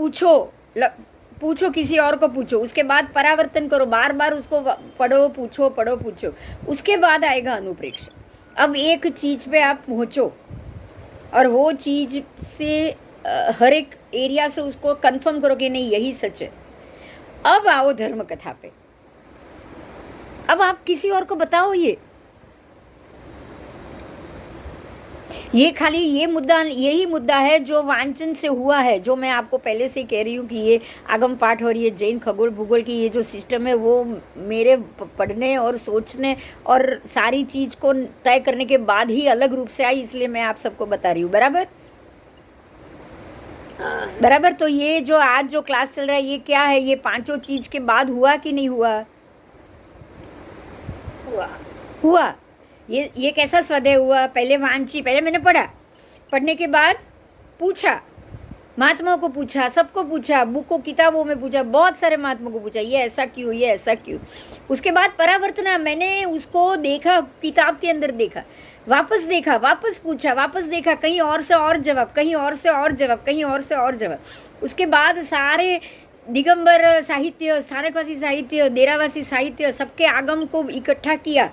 पूछो किसी और को पूछो, उसके बाद परावर्तन करो, बार बार उसको पढ़ो पूछो। उसके बाद आएगा अनुप्रेक्षा। अब एक चीज पे आप पहुंचो और वो चीज से हर एक एरिया से उसको कंफर्म करो कि नहीं यही सच है। अब आओ धर्म कथा पे। अब आप किसी और को बताओ ये खाली यही मुद्दा है जो वांचन से हुआ है, जो मैं आपको पहले से कह रही हूँ कि ये आगम पाठ और ये जैन खगोल भूगोल की ये जो सिस्टम है वो मेरे पढ़ने और सोचने और सारी चीज को तय करने के बाद ही अलग रूप से आई, इसलिए मैं आप सबको बता रही हूँ। बराबर। तो ये जो आज जो क्लास चल रहा है ये क्या है? ये 5 चीज के बाद हुआ कि नहीं हुआ? हुआ। ये कैसा स्वाध्याय हुआ? पहले वांची, पहले मैंने पढ़ने के बाद पूछा, महात्माओं को पूछा, सबको पूछा, बुकों किताबों में पूछा, बहुत सारे महात्माओं को पूछा ये ऐसा क्यों। उसके बाद परावर्तना, मैंने उसको देखा, किताब के अंदर देखा, वापस पूछा, वापस देखा, कहीं और से और जवाब, कहीं और से और जवाब। उसके बाद सारे दिगंबर साहित्य, स्थानकवासी साहित्य, देरावासी साहित्य, सबके आगम को इकट्ठा किया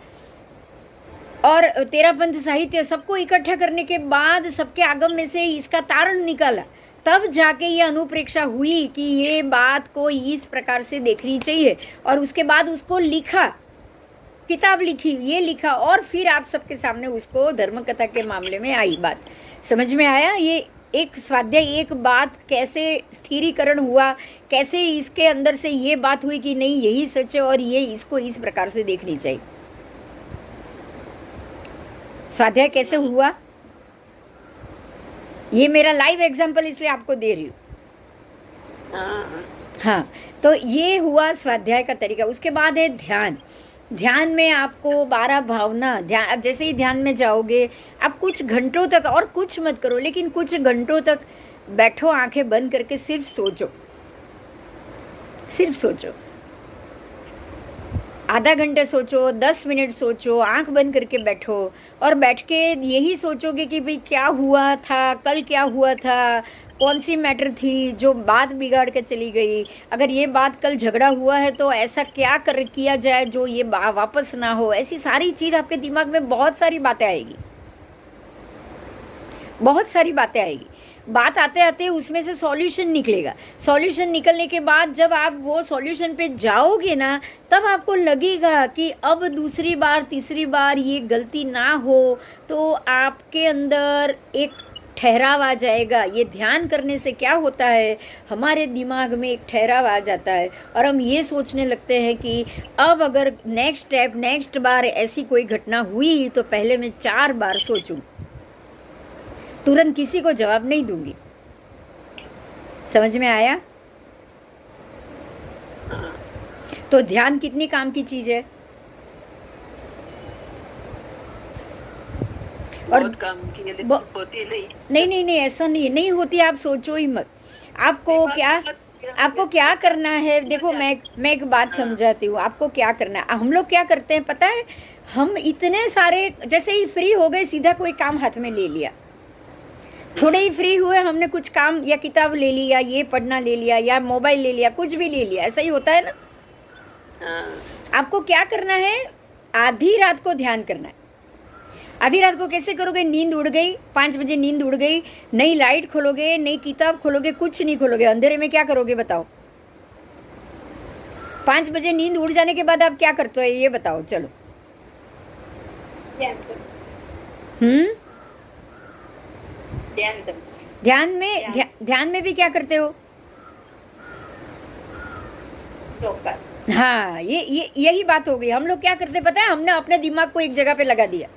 और तेरापंथ साहित्य, सबको इकट्ठा करने के बाद सबके आगम में से इसका तारण निकाला, तब जाके ये अनुप्रेक्षा हुई कि ये बात को इस प्रकार से देखनी चाहिए। और उसके बाद उसको लिखा, किताब लिखी, ये लिखा, और फिर आप सबके सामने उसको धर्म कथा के मामले में आई बात। समझ में आया? ये एक स्वाध्याय, एक बात कैसे स्थिरीकरण हुआ, कैसे इसके अंदर से ये बात हुई कि नहीं यही सच है और ये इसको इस प्रकार से देखनी चाहिए। स्वाध्याय कैसे हुआ ये मेरा लाइव एग्जांपल इसलिए आपको दे रही हूँ। हाँ, तो ये हुआ स्वाध्याय का तरीका। उसके बाद है ध्यान में आपको 12 भावना, ध्यान, अब जैसे ही ध्यान में जाओगे आप कुछ घंटों तक, और कुछ मत करो, लेकिन कुछ घंटों तक बैठो आंखें बंद करके, सिर्फ सोचो। आधा घंटे सोचो, 10 मिनट सोचो, आंख बंद करके बैठो और बैठ के यही सोचोगे कि भाई क्या हुआ था, कल क्या हुआ था, कौन सी मैटर थी जो बात बिगाड़ के चली गई, अगर ये बात कल झगड़ा हुआ है तो ऐसा क्या कर किया जाए जो ये वापस ना हो। ऐसी सारी चीज़ आपके दिमाग में बहुत सारी बातें आएगी, बहुत सारी बातें आएगी। बात आते आते उसमें से सॉल्यूशन निकलेगा। सॉल्यूशन निकलने के बाद जब आप वो सॉल्यूशन पे जाओगे ना, तब आपको लगेगा कि अब दूसरी बार तीसरी बार ये गलती ना हो, तो आपके अंदर एक ठहराव आ जाएगा। ये ध्यान करने से क्या होता है, हमारे दिमाग में एक ठहराव आ जाता है और हम ये सोचने लगते हैं कि अब अगर नेक्स्ट स्टेप, नेक्स्ट बार ऐसी कोई घटना हुई तो पहले मैं 4 बार सोचूं, तुरंत किसी को जवाब नहीं दूंगी। समझ में आया? तो ध्यान कितनी काम की चीज है। और बहुत काम की है, लेकिन होती नहीं, ऐसा नहीं होती। आप सोचो ही मत। आपको क्या करना है। देखो मैं एक बात समझाती हूँ। आपको क्या करना है। हम लोग क्या करते हैं पता है, हम इतने सारे, जैसे ही फ्री हो गए सीधा कोई काम हाथ में ले लिया, थोड़े ही फ्री हुए हमने कुछ काम या किताब ले ली या ये पढ़ना ले लिया या मोबाइल ले लिया, कुछ भी ले लिया। ऐसा ही होता है ना। आपको क्या करना है, आधी रात को ध्यान करना है। आधी रात को कैसे करोगे, नींद उड़ गई, 5 बजे नींद उड़ गई, नई लाइट खोलोगे, नई किताब खोलोगे, कुछ नहीं खोलोगे, अंधेरे में क्या करोगे बताओ। 5 बजे नींद उड़ जाने के बाद आप क्या करते हो ये बताओ। चलो ध्यान में भी क्या करते हो। हाँ, यही बात हो गई। हम लोग क्या करते पता है, हमने अपने दिमाग को एक जगह पे लगा दिया।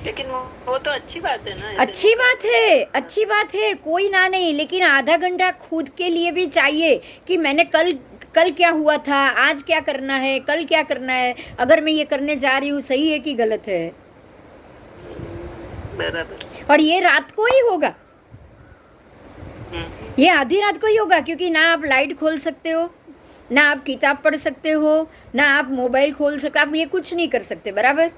लेकिन वो तो अच्छी बात है ना। अच्छी बात है, कोई ना नहीं, लेकिन आधा घंटा खुद के लिए भी चाहिए कि मैंने कल क्या हुआ था, आज क्या करना है, कल क्या करना है, अगर मैं ये करने जा रही हूँ सही है कि गलत है। बराबर। और ये रात को ही होगा, ये आधी रात को ही होगा, क्योंकि ना आप लाइट खोल सकते हो, ना आप किताब पढ़ सकते हो, ना आप मोबाइल खोल सकते, आप ये कुछ नहीं कर सकते। बराबर।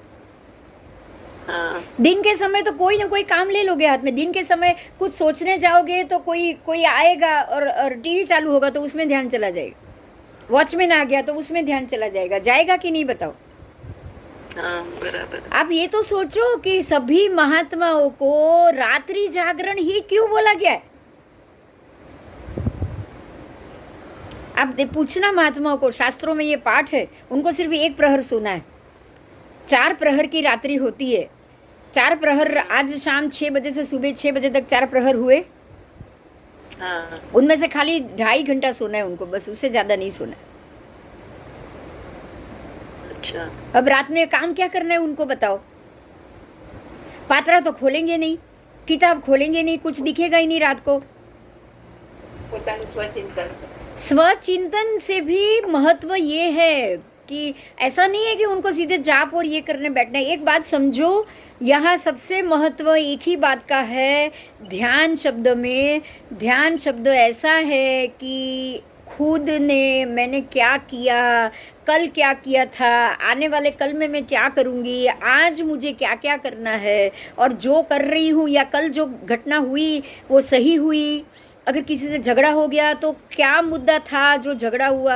हाँ। दिन के समय तो कोई ना कोई काम ले लोगे हाथ में। दिन के समय कुछ सोचने जाओगे तो कोई आएगा और टीवी चालू होगा तो उसमें ध्यान चला जाएगा। वॉचमैन आ गया तो उसमें ध्यान चला जाएगा कि नहीं बताओ। हाँ, बराबर। आप ये तो सोचो कि सभी महात्माओं को रात्रि जागरण ही क्यों बोला गया है। आप पूछना महात्माओं को, शास्त्रों में ये पाठ है, उनको सिर्फ 1 प्रहर सोना है। 4 प्रहर की रात्रि होती है। 4 प्रहर, आज शाम 6 बजे से सुबह 6 बजे तक 4 प्रहर हुए। हाँ। उनमें से खाली 2.5 घंटा सोना है उनको, बस, उससे ज्यादा नहीं सोना है। अच्छा। अब रात में काम क्या करना है उनको बताओ। पात्रा तो खोलेंगे नहीं, किताब खोलेंगे नहीं, कुछ दिखेगा ही नहीं रात को। स्वचिंतन से भी महत्व ये है कि ऐसा नहीं है कि उनको सीधे जाप और ये करने बैठना है। एक बात समझो, यहाँ सबसे महत्व एक ही बात का है। ध्यान शब्द में, ध्यान शब्द ऐसा है कि खुद ने मैंने क्या किया, कल क्या किया था, आने वाले कल में मैं क्या करूँगी, आज मुझे क्या क्या करना है, और जो कर रही हूँ या कल जो घटना हुई वो सही हुई। अगर किसी से झगड़ा हो गया तो क्या मुद्दा था जो झगड़ा हुआ,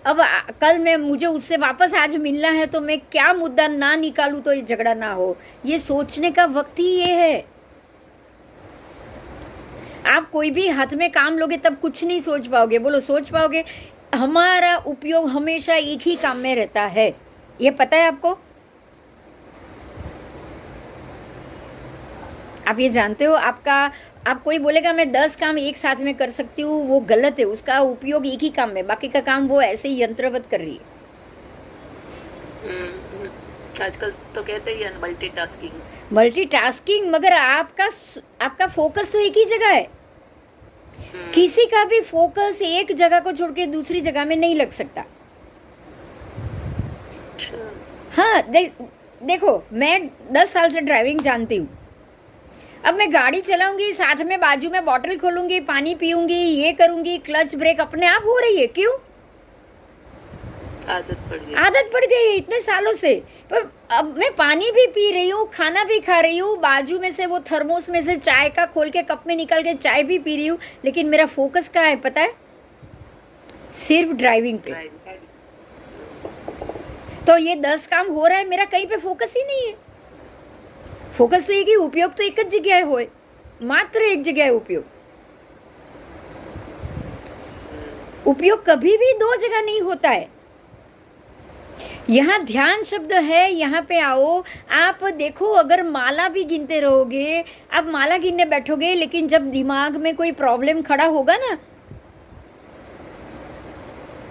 अब कल में मुझे उससे वापस आज मिलना है तो मैं क्या मुद्दा ना निकालूं तो ये झगड़ा ना हो। ये सोचने का वक्त ही ये है। आप कोई भी हाथ में काम लोगे तब कुछ नहीं सोच पाओगे। बोलो, सोच पाओगे? हमारा उपयोग हमेशा एक ही काम में रहता है, ये पता है आपको? आप ये जानते हो? आप कोई बोलेगा मैं 10 काम एक साथ में कर सकती हूँ, वो गलत है। उसका उपयोग एक ही काम में, बाकी का काम वो ऐसे ही यंत्रवत कर रही है। आजकल तो कहते ही है मल्टीटास्किंग, मगर आपका फोकस तो एक ही जगह है। किसी का भी फोकस एक जगह को छोड़ के दूसरी जगह में नहीं लग सकता। हाँ, देखो मैं 10 साल से ड्राइविंग जानती हूँ। अब मैं गाड़ी चलाऊंगी, साथ में बाजू में बॉटल खोलूंगी, पानी पीऊंगी, ये करूंगी, क्लच ब्रेक अपने आप हो रही है। क्यों? आदत पड़ गई। आदत पड़ गई है इतने सालों से। पर अब मैं पानी भी पी रही हूँ, खाना भी खा रही हूँ, बाजू में से वो थर्मोस में से चाय का खोल के कप में निकाल के चाय भी पी रही हूँ, लेकिन मेरा फोकस कहाँ है पता है? सिर्फ ड्राइविंग पे। ड्राइव तो ये 10 काम हो रहा है, मेरा कहीं पे फोकस ही नहीं है। फोकस तो ये कि उपयोग तो एक જ जगह होए, मात्र एक जगह है उपयोग। उपयोग कभी भी दो जगह नहीं होता है। यहाँ ध्यान शब्द है, यहाँ पे आओ। आप देखो, अगर माला भी गिनते रहोगे, आप माला गिनने बैठोगे, लेकिन जब दिमाग में कोई प्रॉब्लम खड़ा होगा ना,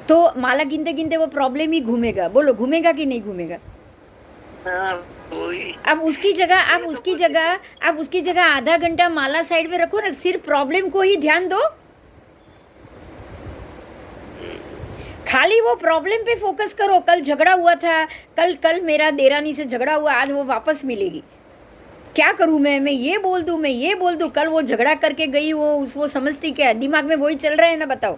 तो माला गिनते गिनते वो प्रॉब्लम ही घूमेगा। बोलो, घूमेगा कि नहीं घूमेगा? हाँ, वही। अब उसकी जगह आधा घंटा माला साइड में रखो ना, सिर्फ प्रॉब्लम को ही ध्यान दो। खाली वो प्रॉब्लम पे फोकस करो। कल झगड़ा हुआ था, कल मेरा देरानी से झगड़ा हुआ, आज वो वापस मिलेगी, क्या करूं मैं ये बोल दूं। कल वो झगड़ा करके गई, वो समझती क्या है? दिमाग में वही चल रहा है ना, बताओ।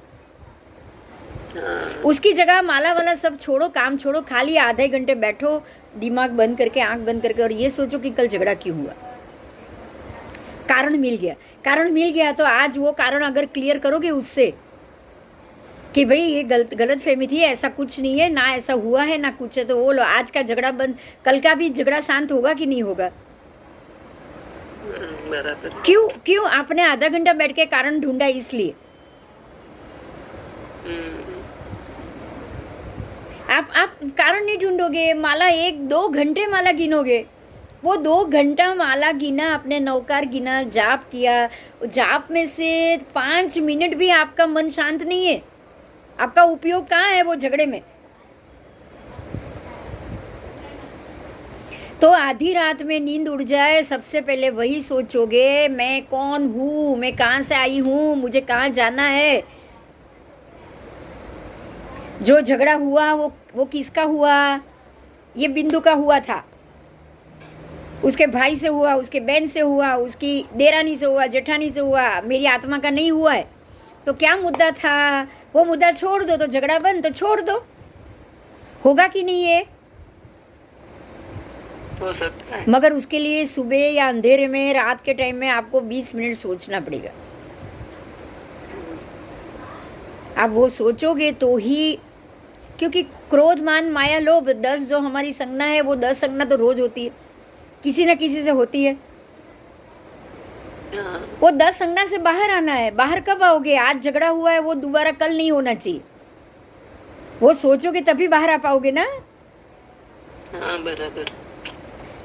उसकी जगह माला वाला सब छोड़ो, काम छोड़ो, खाली आधे घंटे बैठो, दिमाग बंद करके, आंख बंद करके, और ये सोचो कि कल झगड़ा क्यों हुआ। कारण मिल गया तो आज वो कारण अगर क्लियर करोगे उससे कि भाई ये गलत फहमी थी, ऐसा कुछ नहीं है, ना ऐसा हुआ है ना कुछ है, तो वो लो, आज का झगड़ा बंद, कल का भी झगड़ा शांत होगा कि नहीं होगा? बराबर। क्यों आपने आधा घंटा बैठ के कारण ढूंढा? इसलिए आप कारण नहीं ढूंढोगे। माला 1-2 घंटे माला गिनोगे, वो 2 घंटा माला गिना, आपने नौकार गिना, जाप किया, जाप में से 5 मिनट भी आपका मन शांत नहीं है। आपका उपयोग कहाँ है वो झगड़े में? तो आधी रात में नींद उड़ जाए, सबसे पहले वही सोचोगे, मैं कौन हूँ, मैं कहाँ से आई हूँ, मुझे कहाँ जाना है। जो झगड़ा हुआ वो किसका हुआ? ये बिंदु का हुआ था, उसके भाई से हुआ, उसके बहन से हुआ, उसकी देरानी से हुआ, जेठानी से हुआ, मेरी आत्मा का नहीं हुआ है। तो क्या मुद्दा था? वो मुद्दा छोड़ दो तो झगड़ा बंद, तो छोड़ दो। होगा कि नहीं है? हो सकता है। मगर उसके लिए सुबह या अंधेरे में, रात के टाइम में आपको 20 मिनट सोचना पड़ेगा। आप वो सोचोगे तो ही, क्योंकि क्रोध, मान, माया, लोभ, 10 जो हमारी संज्ञा है, वो 10 संज्ञा तो रोज होती है, किसी ना किसी से होती है। वो 10 संज्ञा से बाहर आना है। बाहर कब आओगे? आज झगड़ा हुआ है, वो दोबारा कल नहीं होना चाहिए। वो सोचोगे तभी बाहर आ पाओगे ना। हाँ, बराबर।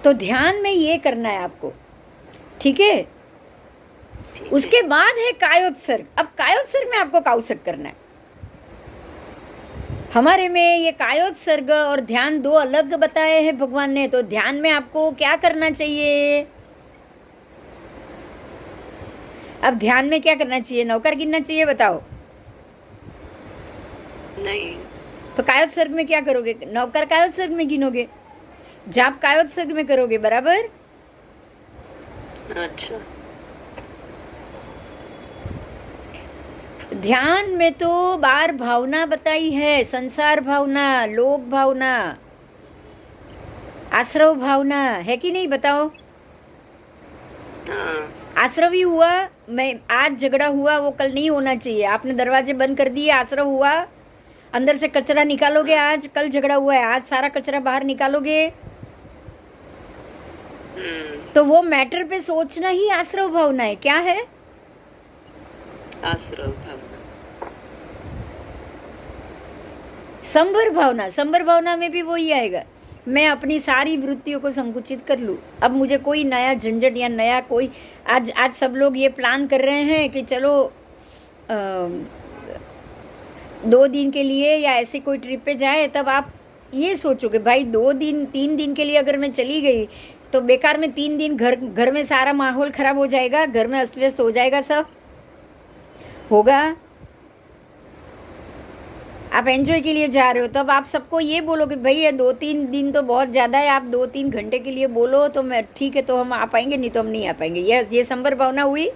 तो ध्यान में ये करना है आपको, ठीक है? उसके बाद है कायोत्सर्ग। अब कायोत्सर्ग में आपको काउसर्ग करना है। हमारे में ये कायोत्सर्ग और ध्यान 2 अलग बताए हैं भगवान ने। तो ध्यान में आपको क्या करना चाहिए? अब ध्यान में क्या करना चाहिए? नौकर गिनना चाहिए? बताओ। नहीं। तो कायोत्सर्ग में क्या करोगे? नौकर कायोत्सर्ग में गिनोगे, जाप कायोत्सर्ग में करोगे, बराबर? अच्छा। ध्यान में तो बार भावना बताई है, संसार भावना, लोक भावना, आश्रव भावना, है कि नहीं? बताओ। हाँ। आश्रवी हुआ, मैं आज झगड़ा हुआ, वो कल नहीं होना चाहिए। आपने दरवाजे बंद कर दिए, आश्रव हुआ, अंदर से कचरा निकालोगे। आज कल झगड़ा हुआ है, आज सारा कचरा बाहर निकालोगे। तो वो मैटर पे सोचना ही आश्रव भावना है। क्या है? आश्रव भावना। संभर भावना। संभर भावना में भी वही आएगा, मैं अपनी सारी वृत्तियों को संकुचित कर लूँ। अब मुझे कोई नया झंझट या नया कोई, आज सब लोग ये प्लान कर रहे हैं कि चलो 2 दिन के लिए या ऐसे कोई ट्रिप पे जाए। तब आप ये सोचोगे, भाई 2 दिन 3 दिन के लिए अगर मैं चली गई तो बेकार में 3 दिन घर में सारा माहौल खराब हो जाएगा, घर में अस्त व्यस्त हो जाएगा, सब होगा। आप एंजॉय के लिए जा रहे हो, तब आप सबको ये बोलोगे, भाई ये 2-3 दिन तो बहुत ज़्यादा है, आप 2-3 घंटे के लिए बोलो तो मैं ठीक है, तो हम आ पाएंगे, नहीं तो हम नहीं आ पाएंगे। ये संभर भावना हुई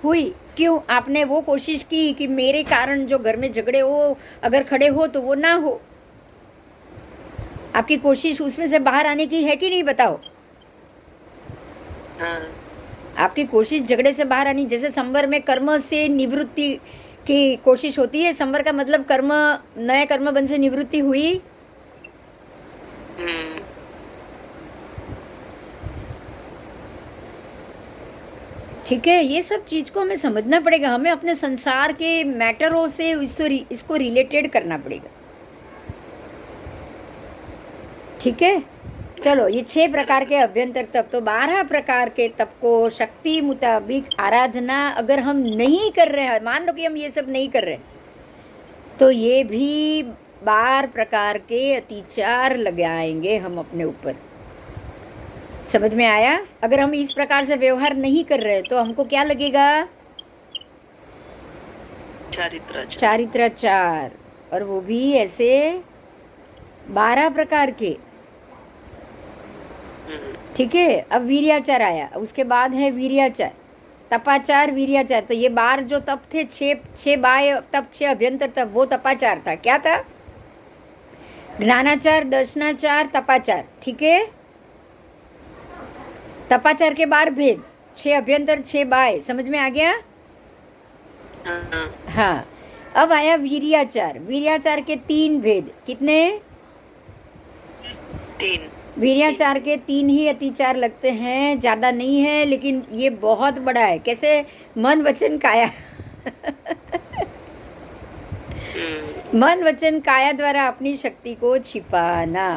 हुई। क्यों? आपने वो कोशिश की कि मेरे कारण जो घर में झगड़े हो, अगर खड़े हो तो वो ना हो। आपकी कोशिश उसमें से बाहर आने की है कि नहीं, बताओ? हाँ आपकी कोशिश झगड़े से बाहर आनी, जैसे संवर में कर्म से निवृत्ति की कोशिश होती है। संवर का मतलब कर्म, नए कर्म बंध से निवृत्ति हुई। हम्म, ठीक है, ये सब चीज को हमें समझना पड़ेगा। हमें अपने संसार के मैटरों से इसको रिलेटेड करना पड़ेगा। ठीक है, चलो, ये 6 प्रकार के अभ्यंतर तप। तो 12 प्रकार के तप को शक्ति मुताबिक आराधना अगर हम नहीं कर रहे हैं, मान लो कि हम ये सब नहीं कर रहे, तो ये भी 12 प्रकार के अतिचार लगाएंगे हम अपने ऊपर। समझ में आया? अगर हम इस प्रकार से व्यवहार नहीं कर रहे तो हमको क्या लगेगा? चारित्राचार। चारित्राचार, और वो भी ऐसे 12 प्रकार के। ठीक है, अब वीर्याचार आया, उसके बाद है वीर्याचार, तपाचार, वीर्याचार। तो ये 12 जो तप थे, 6 बाह्य तप, 6 अभ्यंतर तप, वो तपाचार था। क्या था? ज्ञानाचार, दर्शनाचार, तपाचार। ठीक है, तपाचार के 12 भेद, 6 अभ्यंतर, 6 बाह्य। समझ में आ गया? हाँ हाँ, अब आया वीर्याचार। वीर्याचार के 3 भेद। कितने? 3। वीर्याचार के 3 ही अतिचार लगते हैं, ज़्यादा नहीं है, लेकिन ये बहुत बड़ा है। कैसे? मन वचन काया। मन वचन काया द्वारा अपनी शक्ति को छिपाना।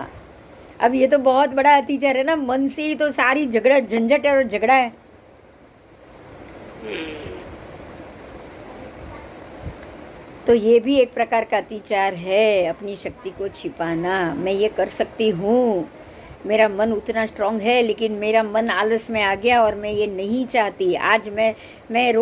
अब ये तो बहुत बड़ा अतिचार है ना, मन से ही तो सारी झगड़ा, झंझट और झगड़ा है। तो ये भी एक प्रकार का अतिचार है, अपनी शक्ति को छिपाना। मैं ये कर सकती हूँ, मेरा मन उतना स्ट्रांग है, लेकिन मेरा मन आलस में आ गया और मैं ये नहीं चाहती। आज मैं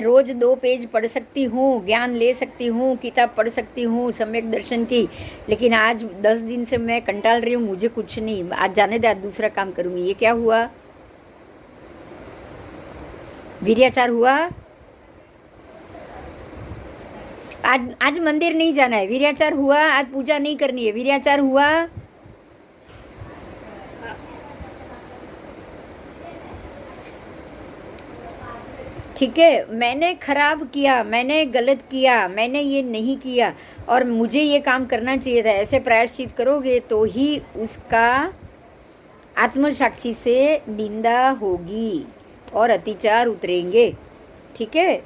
रोज 2 पेज पढ़ सकती हूँ, ज्ञान ले सकती हूँ, किताब पढ़ सकती हूँ सम्यक दर्शन की, लेकिन आज 10 दिन से मैं कंटाल रही हूँ, मुझे कुछ नहीं, आज जाने दे, आज दूसरा काम करूँगी। ये क्या हुआ? वीर्याचार हुआ। आज मंदिर नहीं जाना है, वीर्याचार हुआ। आज पूजा नहीं करनी है, वीर्याचार हुआ। ठीक है, मैंने खराब किया, मैंने गलत किया, मैंने ये नहीं किया और मुझे ये काम करना चाहिए था, ऐसे प्रायश्चित करोगे तो ही उसका आत्मसाक्षी से निंदा होगी और अतिचार उतरेंगे। ठीक है,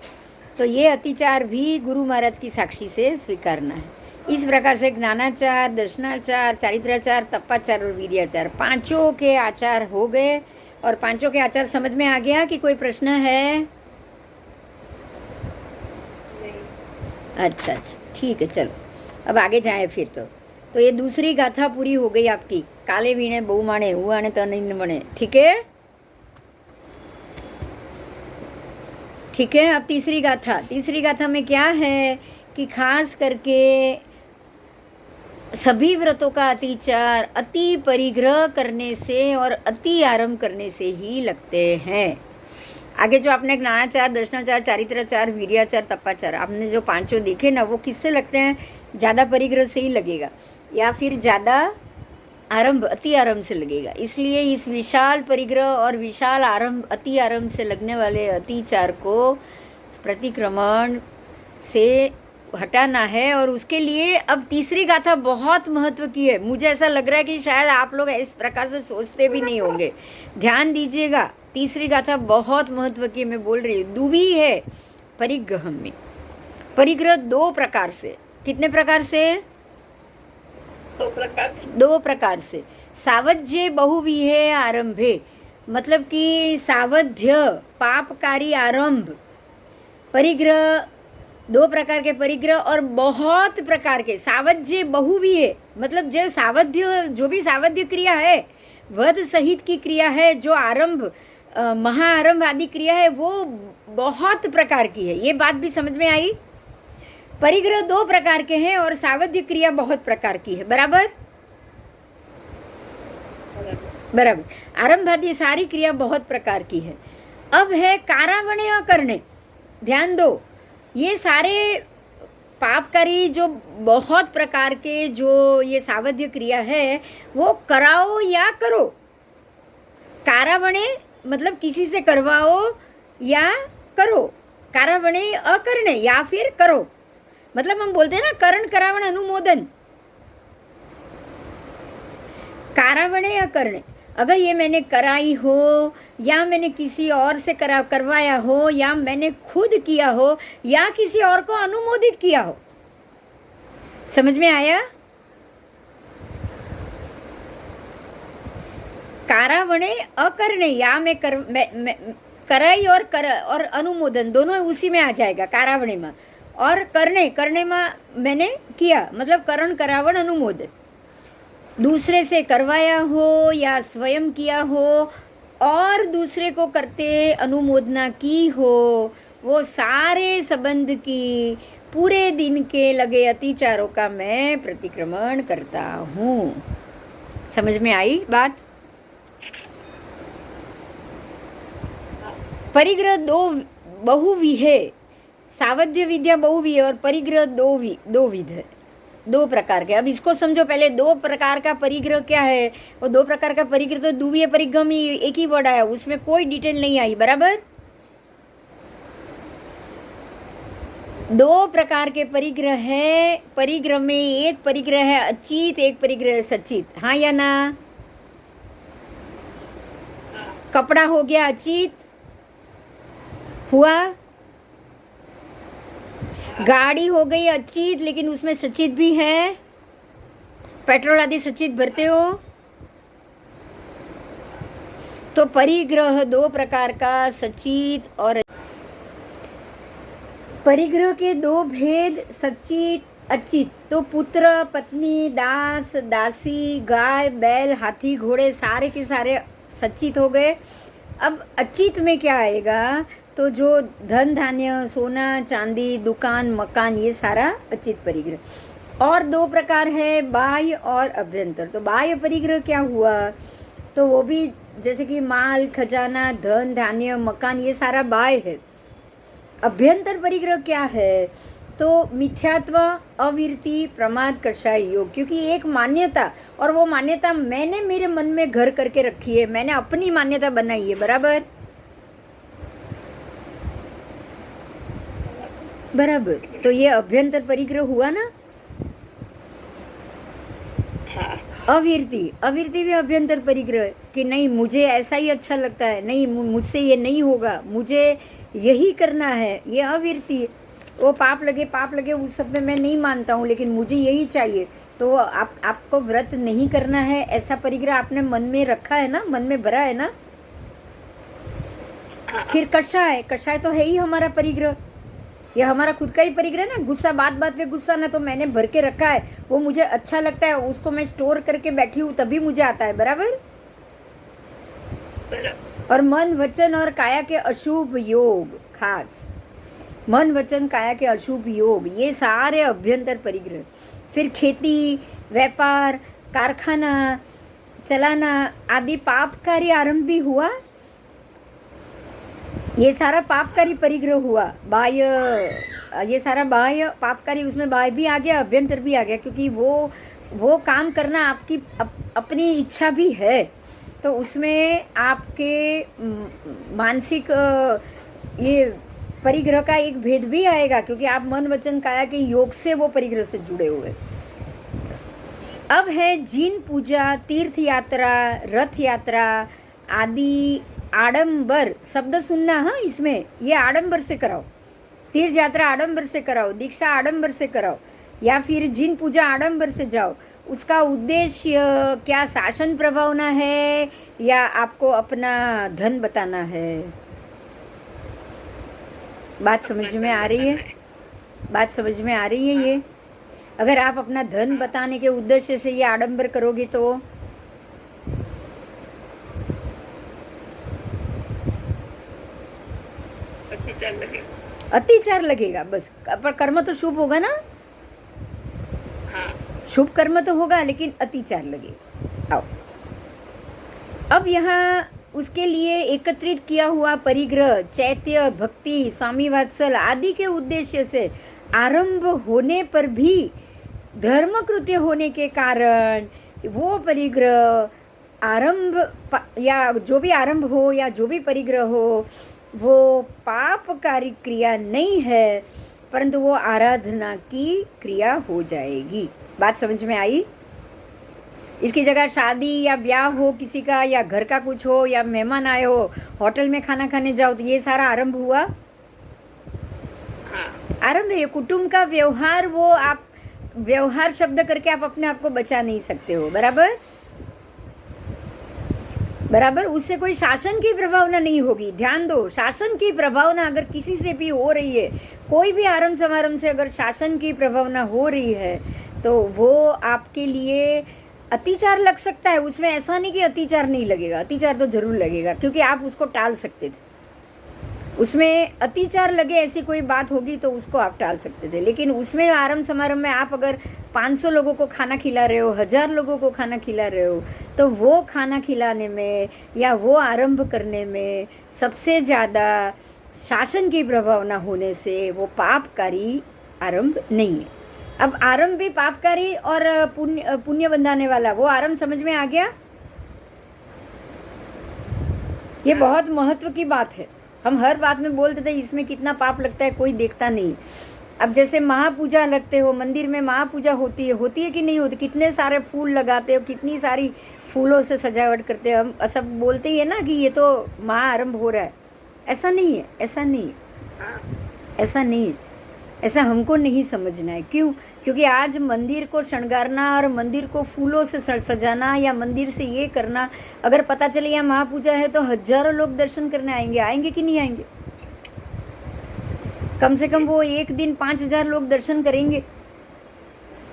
तो ये अतिचार भी गुरु महाराज की साक्षी से स्वीकारना है। इस प्रकार से ज्ञानाचार, दर्शनाचार, चारित्राचार, तपाचार और वीर्याचार, 5 के आचार हो गए। और 5 के आचार समझ में आ गया कि कोई प्रश्न है? अच्छा, ठीक है, चलो अब आगे जाए फिर। तो ये दूसरी गाथा पूरी हो गई आपकी। काले वीणे बहु माणे, हुआ ने तनिन बने। ठीक है, ठीक है। अब तीसरी गाथा में क्या है कि खास करके सभी व्रतों का अतिचार अति परिग्रह करने से और अति आरंभ करने से ही लगते हैं। आगे जो आपने ज्ञानाचार, दर्शनाचार, चारित्राचार, वीर्याचार, तपाचार, आपने जो 5 देखे ना, वो किससे लगते हैं? ज़्यादा परिग्रह से ही लगेगा या फिर ज़्यादा आरंभ, अति आरंभ से लगेगा। इसलिए इस विशाल परिग्रह और विशाल आरंभ, अति आरंभ से लगने वाले अतिचार को प्रतिक्रमण से हटाना है। और उसके लिए अब तीसरी गाथा बहुत महत्व की है। मुझे ऐसा लग रहा है कि शायद आप लोग इस प्रकार से सोचते भी नहीं होंगे। ध्यान दीजिएगा, तीसरी गाथा बहुत महत्व की मैं बोल रही हूँ। दुवी है परिग्रह में। परिग्रह 2 प्रकार से। कितने प्रकार से? 2 प्रकार से। सावध्य बहुविहे आरंभे, मतलब कि सावध्य पापकारी आरंभ, परिग्रह 2 प्रकार के परिग्रह और बहुत प्रकार के सावध्य बहुविहे, मतलब जो भी सावध्य क्रिया है, वध सहित की क्रिया है, जो आरंभ महाआरंभ आदि क्रिया है, वो बहुत प्रकार की है। ये बात भी समझ में आई? परिग्रह 2 प्रकार के हैं और सावध्य क्रिया बहुत प्रकार की है। बराबर? आरंभ आदि सारी क्रिया बहुत प्रकार की है। अब है कारावणे अकरणे, ध्यान दो, ये सारे पापकारी जो बहुत प्रकार के जो ये सावध्य क्रिया है वो कराओ या करो, कारावणे मतलब किसी से करवाओ या करो, कारावणे अकरणे या फिर करो, मतलब हम बोलते हैं ना करण करावण अनुमोदन, कारावणे अकरणे। अगर ये मैंने कराई हो या मैंने किसी और से करवाया हो या मैंने खुद किया हो या किसी और को अनुमोदित किया हो, समझ में आया? कारावणे अकरणे या मैं कराई और अनुमोदन दोनों उसी में आ जाएगा, कारावणे में। और करने में मैंने किया मतलब करण करावण अनुमोदन, दूसरे से करवाया हो या स्वयं किया हो और दूसरे को करते अनुमोदना की हो, वो सारे संबंध की पूरे दिन के लगे अतिचारों का मैं प्रतिक्रमण करता हूँ। समझ में आई बात? परिग्रह बहुविध, सावध्य विद्या बहुविध और परिग्रह दो विध है, दो प्रकार के। अब इसको समझो पहले, दो प्रकार का परिग्रह क्या है? वो दो प्रकार का परिग्रह तो दुव्य परिग्रह में एक ही वर्ड आया, उसमें कोई डिटेल नहीं आई, बराबर? दो प्रकार के परिग्रह है, परिग्रह में एक परिग्रह है अचित, एक परिग्रह है सचित, हाँ या ना? कपड़ा हो गया अचित हुआ, गाड़ी हो गई अचित लेकिन उसमें सचित भी है, पेट्रोल आदि सचित भरते हो। तो परिग्रह दो प्रकार का, सचित और परिग्रह के दो भेद, सचित अचित। तो पुत्र पत्नी दास दासी गाय बैल हाथी घोड़े सारे के सारे सचित हो गए। अब अचित में क्या आएगा? तो जो धन धान्य सोना चांदी दुकान मकान ये सारा अचित परिग्रह। और दो प्रकार है, बाह्य और अभ्यंतर। तो बाह्य परिग्रह क्या हुआ? तो वो भी जैसे कि माल खजाना धन धान्य मकान ये सारा बाह्य है। अभ्यंतर परिग्रह क्या है? तो मिथ्यात्व अविरति प्रमाद कषाय योग, क्योंकि एक मान्यता, और वो मान्यता मैंने मेरे मन में घर करके रखी है, मैंने अपनी मान्यता बनाई है, बराबर बराबर। तो ये अभ्यंतर परिग्रह हुआ ना। अविरति भी अभ्यंतर परिग्रह है कि नहीं मुझे ऐसा ही अच्छा लगता है, नहीं मुझसे ये नहीं होगा, मुझे यही करना है, ये अविरति है। वो पाप लगे उस सब में मैं नहीं मानता हूँ, लेकिन मुझे यही चाहिए। तो आपको व्रत नहीं करना है, ऐसा परिग्रह आपने मन में रखा है ना, मन में भरा है ना। फिर कषाय तो है ही हमारा परिग्रह, ये हमारा खुद का ही परिग्रह ना। गुस्सा बात पे गुस्सा ना, तो मैंने भर के रखा है, वो मुझे अच्छा लगता है, उसको मैं स्टोर करके बैठी हूँ तभी मुझे आता है, बराबर। और मन वचन और काया के अशुभ योग, खास मन वचन काया के अशुभ योग, ये सारे अभ्यंतर परिग्रह। फिर खेती व्यापार कारखाना चलाना आदि पापकारी आरंभ भी हुआ, ये सारा पापकारी परिग्रह हुआ। बाह्य, ये सारा बाह्य पापकारी, उसमें बाह्य भी आ गया अभ्यंतर भी आ गया, क्योंकि वो काम करना आपकी अपनी इच्छा भी है, तो उसमें आपके मानसिक ये परिग्रह का एक भेद भी आएगा, क्योंकि आप मन वचन काया के योग से वो परिग्रह से जुड़े हुए। अब है जिन पूजा तीर्थ यात्रा रथ यात्रा आदि आडंबर, शब्द सुनना, हाँ इसमें ये आडंबर से कराओ, तीर्थ यात्रा आडंबर से कराओ, दीक्षा आडंबर से कराओ, या फिर जिन पूजा आडंबर से जाओ। उसका उद्देश्य क्या शासन प्रभावना है या आपको अपना धन बताना है? बात समझ में आ रही है? बात समझ में आ रही है? ये अगर आप अपना धन बताने के उद्देश्य से ये आडंबर करोगे तो अतिचार लगेगा बस। पर कर्म तो शुभ होगा ना, शुभ कर्म तो होगा, लेकिन अतिचार लगेगा। आओ अब यहाँ उसके लिए एकत्रित किया हुआ परिग्रह, चैत्य, भक्ति, स्वामी वात्सल आदि के उद्देश्य से आरंभ होने पर भी धर्म कृत्य होने के कारण वो परिग्रह या जो भी आरंभ हो या जो भी परिग्रह हो वो पापकारी क्रिया नहीं है, परंतु वो आराधना की क्रिया हो जाएगी। बात समझ में आई? इसकी जगह शादी या ब्याह हो किसी का, या घर का कुछ हो, या मेहमान आए हो, होटल में खाना खाने जाओ, तो ये सारा आरंभ हुआ। आरंभ है कुटुंब का व्यवहार। वो आप व्यवहार शब्द करके आप अपने आप को बचा नहीं सकते हो। बराबर बराबर। उससे कोई शासन की प्रभावना नहीं होगी। ध्यान दो, शासन की प्रभावना अगर किसी से भी हो रही है, कोई भी आरंभ समारंभ से अगर शासन की प्रभावना हो रही है, तो वो आपके लिए अतिचार लग सकता है। उसमें ऐसा नहीं कि अतिचार नहीं लगेगा, अतिचार तो जरूर लगेगा, क्योंकि आप उसको टाल सकते थे। उसमें अतिचार लगे ऐसी कोई बात होगी तो उसको आप टाल सकते थे। लेकिन उसमें आरंभ समारंभ में आप अगर 500 लोगों को खाना खिला रहे हो, 1000 लोगों को खाना खिला रहे हो, तो वो खाना खिलाने में या वो आरंभ करने में सबसे ज़्यादा शासन की प्रभावना होने से वो पापकारी आरंभ नहीं है। अब आरंभ भी पापकारी और पुण्य बंधाने वाला, वो आरंभ समझ में आ गया? ये बहुत महत्व की बात है। हम हर बात में बोलते थे इसमें कितना पाप लगता है, कोई देखता नहीं। अब जैसे महापूजा लगते हो, मंदिर में महापूजा होती है कि नहीं होती? कितने सारे फूल लगाते हो, कितनी सारी फूलों से सजावट करते हो। हम सब बोलते ही है ना कि ये तो महाआरंभ हो रहा है। ऐसा नहीं है, ऐसा नहीं है, ऐसा नहीं है। ऐसा हमको नहीं समझना है। क्यों? क्योंकि आज मंदिर को शृंगारना और मंदिर को फूलों से सजाना या मंदिर से ये करना, अगर पता चले यहाँ महापूजा है तो हजारों लोग दर्शन करने आएंगे। आएंगे कि नहीं आएंगे? कम से कम वो एक दिन 5000 लोग दर्शन करेंगे।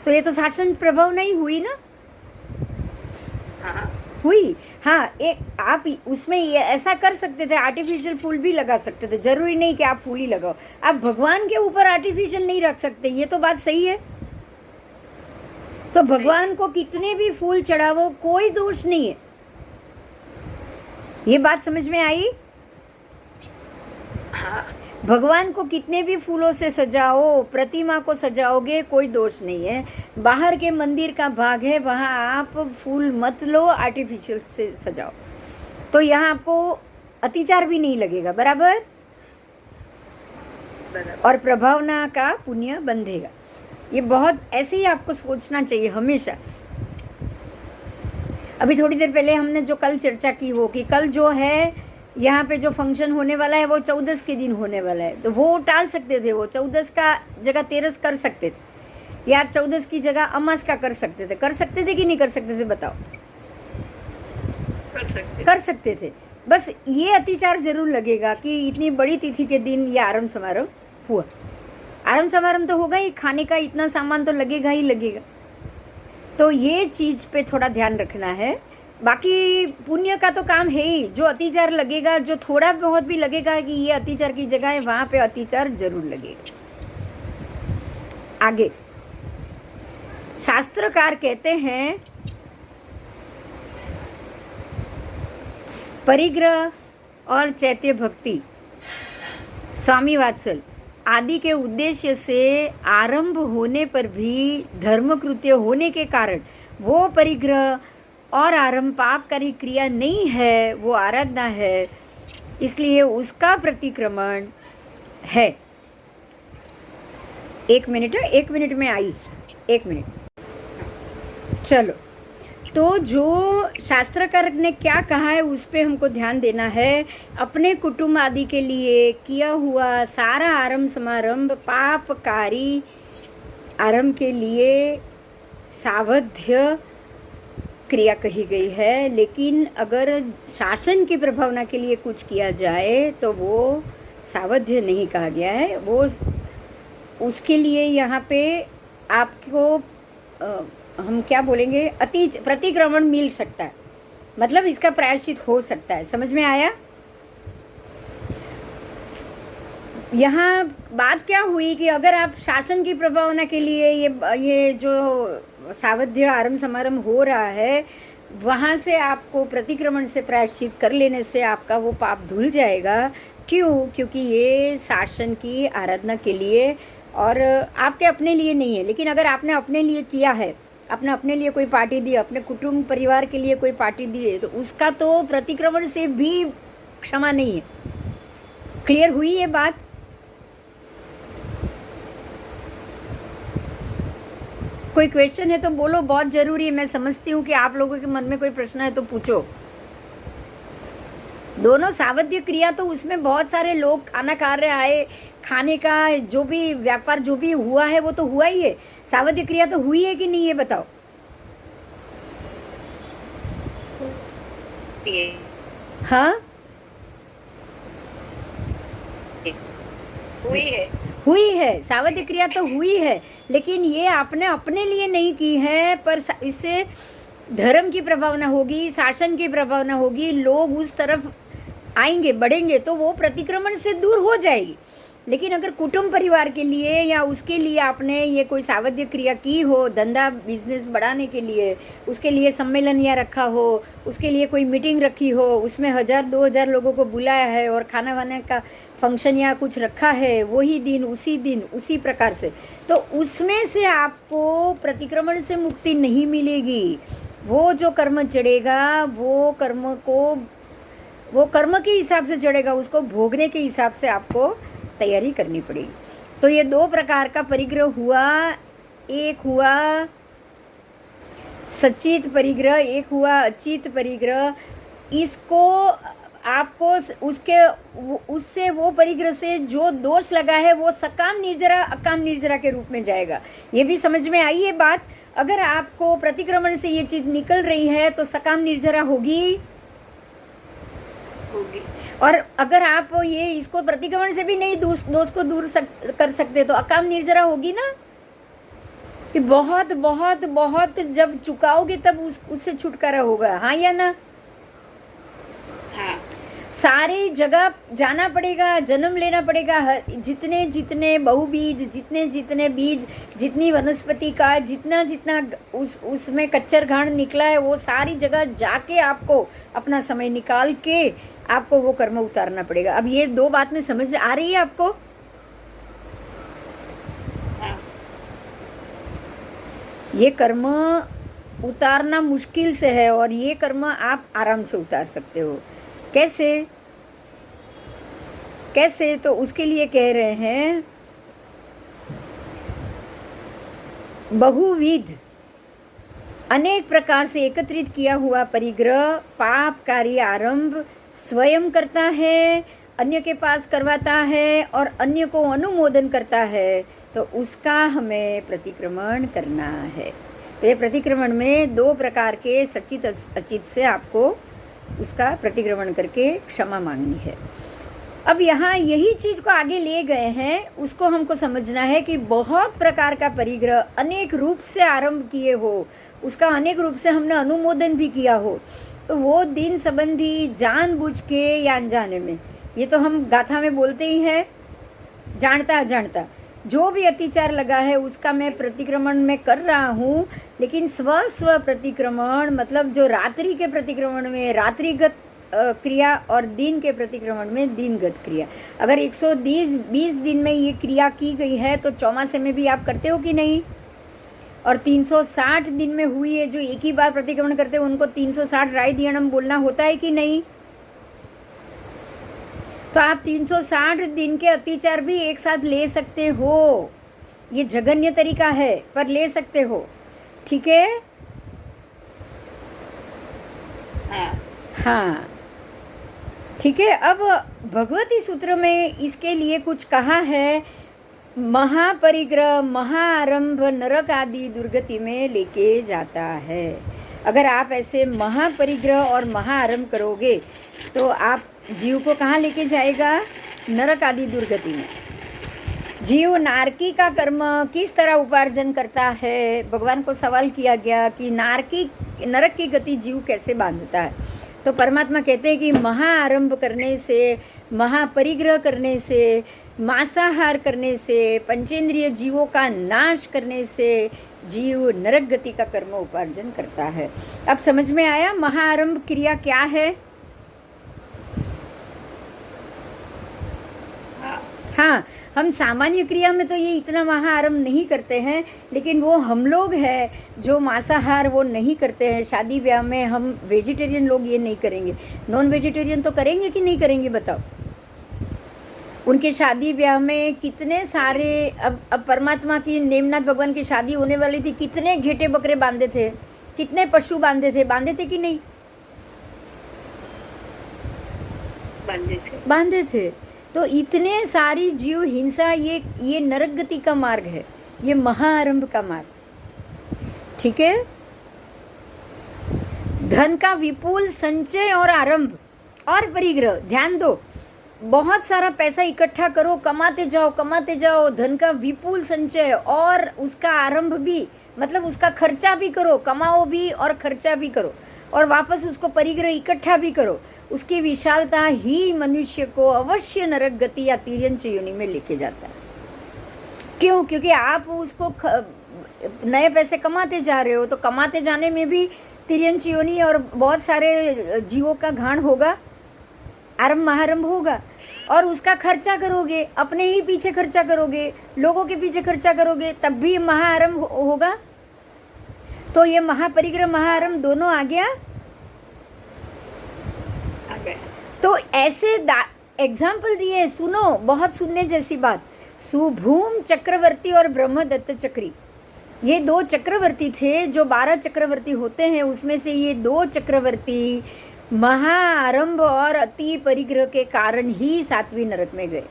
तो ये तो शासन प्रभाव नहीं हुई ना? हुई। हाँ, एक आप उसमें ये ऐसा कर सकते थे, आर्टिफिशियल फूल भी लगा सकते थे। जरूरी नहीं कि आप फूल ही लगाओ। आप भगवान के ऊपर आर्टिफिशियल नहीं रख सकते, ये तो बात सही है। तो भगवान को कितने भी फूल चढ़ावो, कोई दोष नहीं है। ये बात समझ में आई? भगवान को कितने भी फूलों से सजाओ, प्रतिमा को सजाओगे, कोई दोष नहीं है। बाहर के मंदिर का भाग है, वहाँ आप फूल मत लो, आर्टिफिशियल से सजाओ, तो यहाँ आपको अतिचार भी नहीं लगेगा। बराबर? और प्रभावना का पुण्य बंधेगा। ये बहुत ऐसे ही आपको सोचना चाहिए हमेशा। अभी थोड़ी देर पहले हमने जो कल चर्चा की वो कि कल जो है यहाँ पे जो फंक्शन होने वाला है वो 14 के दिन होने वाला है, तो वो टाल सकते थे। वो 14 का जगह 13 कर सकते थे, या 14 की जगह अमास का कर सकते थे। कर सकते थे कि नहीं कर सकते थे? बताओ। कर सकते थे। बस ये अतिचार जरूर लगेगा कि इतनी बड़ी तिथि के दिन ये आरंभ समारोह हुआ। आरंभ समारंभ तो होगा ही, खाने का इतना सामान तो लगेगा ही लगेगा। तो ये चीज पे थोड़ा ध्यान रखना है। बाकी पुण्य का तो काम है ही। जो अतिचार लगेगा, जो थोड़ा बहुत भी लगेगा कि ये अतिचार की जगह है, वहां पे अतिचार जरूर लगेगा। आगे शास्त्रकार कहते हैं परिग्रह और चैत्य भक्ति, स्वामी वात्सल आदि के उद्देश्य से आरंभ होने पर भी धर्म कृत्य होने के कारण वो परिग्रह और आरंभ पापकारी क्रिया नहीं है, वो आराधना है, इसलिए उसका प्रतिक्रमण है। 1 मिनट, 1 मिनट में आई, 1 मिनट। चलो, तो जो शास्त्रकार ने क्या कहा है उस पे हमको ध्यान देना है। अपने कुटुंब आदि के लिए किया हुआ सारा आरंभ समारंभ पापकारी आरंभ के लिए सावध्य क्रिया कही गई है। लेकिन अगर शासन की प्रभावना के लिए कुछ किया जाए तो वो सावध्य नहीं कहा गया है। वो उसके लिए यहाँ पे आपको हम क्या बोलेंगे, प्रतिक्रमण मिल सकता है, मतलब इसका प्रायश्चित हो सकता है। समझ में आया? यहाँ बात क्या हुई कि अगर आप शासन की प्रभावना के लिए ये जो सावध्य आरंभ समारंभ हो रहा है, वहाँ से आपको प्रतिक्रमण से प्रायश्चित कर लेने से आपका वो पाप धुल जाएगा। क्यों? क्योंकि ये शासन की आराधना के लिए और आपके अपने लिए नहीं है। लेकिन अगर आपने अपने लिए किया है, आपने अपने लिए कोई पार्टी दी, अपने कुटुंब परिवार के लिए कोई पार्टी दी है, तो उसका तो प्रतिक्रमण से भी क्षमा नहीं है। क्लियर हुई ये बात? कोई क्वेश्चन है तो बोलो, बहुत जरूरी है। मैं समझती हूँ कि आप लोगों के मन में कोई प्रश्न है तो पूछो। दोनों सावध्य क्रिया तो उसमें बहुत सारे लोग खाना खा रहे आए, खाने का जो भी व्यापार जो भी हुआ है वो तो हुआ ही है। सावध्य क्रिया तो हुई है कि नहीं, ये बताओ। ये हाँ, हुई है, सावध्य क्रिया तो हुई है, लेकिन ये आपने अपने लिए नहीं की है। पर इससे धर्म की प्रभावना होगी, शासन की प्रभावना होगी, लोग उस तरफ आएंगे, बढ़ेंगे, तो वो प्रतिक्रमण से दूर हो जाएगी। लेकिन अगर कुटुंब परिवार के लिए या उसके लिए आपने ये कोई सावध्य क्रिया की हो, धंधा बिजनेस बढ़ाने के लिए, उसके लिए सम्मेलन या रखा हो, उसके लिए कोई मीटिंग रखी हो, उसमें 1000-2000 लोगों को बुलाया है और खाना वाने का फंक्शन या कुछ रखा है, वही दिन उसी प्रकार से, तो उसमें से आपको प्रतिक्रमण से मुक्ति नहीं मिलेगी। वो जो कर्म चढ़ेगा वो कर्म के हिसाब से चढ़ेगा, उसको भोगने के हिसाब से आपको तैयारी करनी पड़ेगी। तो ये 2 प्रकार का परिग्रह हुआ। एक हुआ सचित परिग्रह, एक हुआ अचित परिग्रह। इसको आपको उससे वो परिग्रह से जो दोष लगा है वो सकाम निर्जरा अकाम निर्जरा के रूप में जाएगा। ये भी समझ में आई है बात? अगर आपको प्रतिक्रमण से ये चीज निकल रही है तो सकाम निर्जरा होगी, और अगर आप ये इसको प्रतिक्रमण से भी नहीं दोष को दूर कर सकते तो अकाम निर्जरा होगी ना, कि बहुत बहुत बहुत जब चुकाओगे तब उससे छुटकारा होगा। हाँ या ना? हाँ। सारी जगह जाना पड़ेगा, जन्म लेना पड़ेगा। जितने जितने बहुबीज, जितने बीज, जितनी वनस्पति का जितना उसमें कच्चर घाण निकला है, वो सारी जगह जाके आपको अपना समय निकाल के आपको वो कर्म उतारना पड़ेगा। अब ये 2 बात में समझ आ रही है आपको? हाँ। ये कर्म उतारना मुश्किल से है और ये कर्म आप आराम से उतार सकते हो। कैसे? तो उसके लिए कह रहे हैं बहुविध अनेक प्रकार से एकत्रित किया हुआ परिग्रह पापकारी आरंभ स्वयं करता है, अन्य के पास करवाता है और अन्य को अनुमोदन करता है, तो उसका हमें प्रतिक्रमण करना है। तो ये प्रतिक्रमण में 2 प्रकार के सचित अचित से आपको उसका प्रतिक्रमण करके क्षमा मांगनी है। अब यहाँ यही चीज को आगे ले गए हैं, उसको हमको समझना है कि बहुत प्रकार का परिग्रह अनेक रूप से आरंभ किए हो, उसका अनेक रूप से हमने अनुमोदन भी किया हो, तो वो दिन संबंधी जानबूझ के या अनजाने में, ये तो हम गाथा में बोलते ही हैं, जानता अजानता जो भी अत्याचार लगा है उसका मैं प्रतिक्रमण में कर रहा हूँ। लेकिन स्व प्रतिक्रमण मतलब जो रात्रि के प्रतिक्रमण में रात्रिगत क्रिया और दिन के प्रतिक्रमण में दिनगत क्रिया। अगर 120 दिन में ये क्रिया की गई है तो चौमासे में भी आप करते हो कि नहीं? और 360 दिन में हुई है जो एक ही बार प्रतिक्रमण करते हो उनको 360 राय दियणम बोलना होता है कि नहीं? तो आप 360 दिन के अत्याचार भी एक साथ ले सकते हो। ये जघन्य तरीका है पर ले सकते हो, ठीक है? हाँ ठीक है। अब भगवती सूत्र में इसके लिए कुछ कहा है, महापरिग्रह महाआरंभ नरक आदि दुर्गति में लेके जाता है। अगर आप ऐसे महापरिग्रह और महाआरंभ करोगे तो आप जीव को कहाँ लेके जाएगा? नरक आदि दुर्गति में। जीव नारकी का कर्म किस तरह उपार्जन करता है? भगवान को सवाल किया गया कि नरक की गति जीव कैसे बांधता है? तो परमात्मा कहते हैं कि महाआरंभ करने से, महापरिग्रह करने से मांसाहार करने से, पंचेंद्रिय जीवों का नाश करने से जीव नरक गति का कर्म उपार्जन करता है। अब समझ में आया महाआरंभ क्रिया क्या है? हाँ, हम सामान्य क्रिया में तो ये इतना महाआरंभ नहीं करते हैं, लेकिन वो हम लोग हैं जो मांसाहार वो नहीं करते हैं। शादी ब्याह में हम वेजिटेरियन लोग ये नहीं करेंगे, नॉन वेजिटेरियन तो करेंगे कि नहीं करेंगे बताओ? उनके शादी ब्याह में कितने सारे, अब परमात्मा की, नेमनाथ भगवान की शादी होने वाली थी, कितने घेटे बकरे बांधे थे, कितने पशु बांधे थे कि नहीं? बांधे थे। तो इतने सारी जीव हिंसा, ये नरक गति का मार्ग है, ये महाआरंभ का मार्ग। ठीक है। धन का विपुल संचय और आरंभ और परिग्रह, ध्यान दो, बहुत सारा पैसा इकट्ठा करो, कमाते जाओ, धन का विपुल संचय और उसका आरंभ भी, मतलब उसका खर्चा भी करो, कमाओ भी और खर्चा भी करो, और वापस उसको परिग्रह इकट्ठा भी करो। उसकी विशालता ही मनुष्य को अवश्य नरक गति या तिर्यंच योनि में लेके जाता है। क्यों? क्योंकि आप उसको नए पैसे कमाते जा रहे हो, तो कमाते जाने में भी तिर्यंच योनि और बहुत सारे जीवों का घाण होगा, आरंभ महारंभ होगा। और उसका खर्चा करोगे, अपने ही पीछे खर्चा करोगे, लोगों के पीछे खर्चा करोगे, तब भी महाआरंभ होगा। तो ये महापरिग्रह महाआरंभ दोनों आ गया। तो ऐसे एग्जाम्पल दिए, सुनो, बहुत सुनने जैसी बात। सुभूम चक्रवर्ती और ब्रह्मदत्त चक्री, ये दो चक्रवर्ती थे। जो 12 चक्रवर्ती होते हैं उसमें से ये 2 चक्रवर्ती महाआरंभ और अति परिग्रह के कारण ही 7वीं नरक में गए।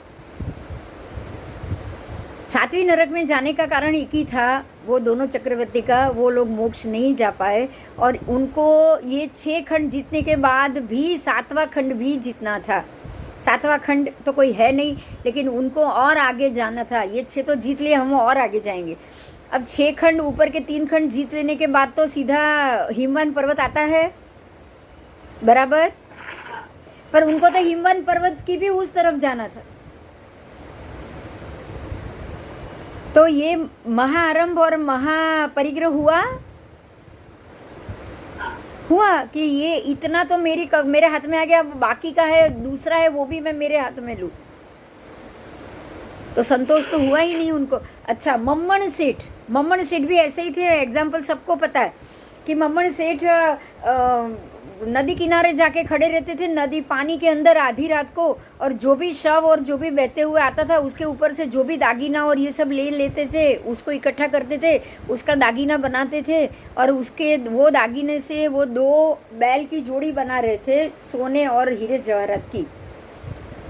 7वीं नरक में जाने का कारण एक ही था, वो दोनों चक्रवर्ती का, वो लोग मोक्ष नहीं जा पाए और उनको ये 6 खंड जीतने के बाद भी 7वां खंड भी जीतना था। 7वां खंड तो कोई है नहीं, लेकिन उनको और आगे जाना था। ये 6 तो जीत लिए, हम और आगे जाएंगे। अब 6 खंड, ऊपर के 3 खंड जीत लेने के बाद तो सीधा हिमवन पर्वत आता है, बराबर। पर उनको तो हिमवन पर्वत की भी उस तरफ जाना था। तो ये महाआरंभ और महापरिग्रह हुआ कि ये इतना तो मेरे हाथ में आ गया, बाकी का है, दूसरा है, वो भी मैं मेरे हाथ में लूं। तो संतोष तो हुआ ही नहीं उनको। अच्छा, मम्मन सेठ भी ऐसे ही थे। एग्जाम्पल सबको पता है कि मम्मन सेठ नदी किनारे जाके खड़े रहते थे, नदी पानी के अंदर आधी रात को, और जो भी शव और जो भी बहते हुए आता था उसके ऊपर से जो भी दागीना और ये सब ले लेते थे, उसको इकट्ठा करते थे, उसका दागीना बनाते थे, और उसके वो दागीने से वो 2 बैल की जोड़ी बना रहे थे, सोने और हीरे जवाहरात की।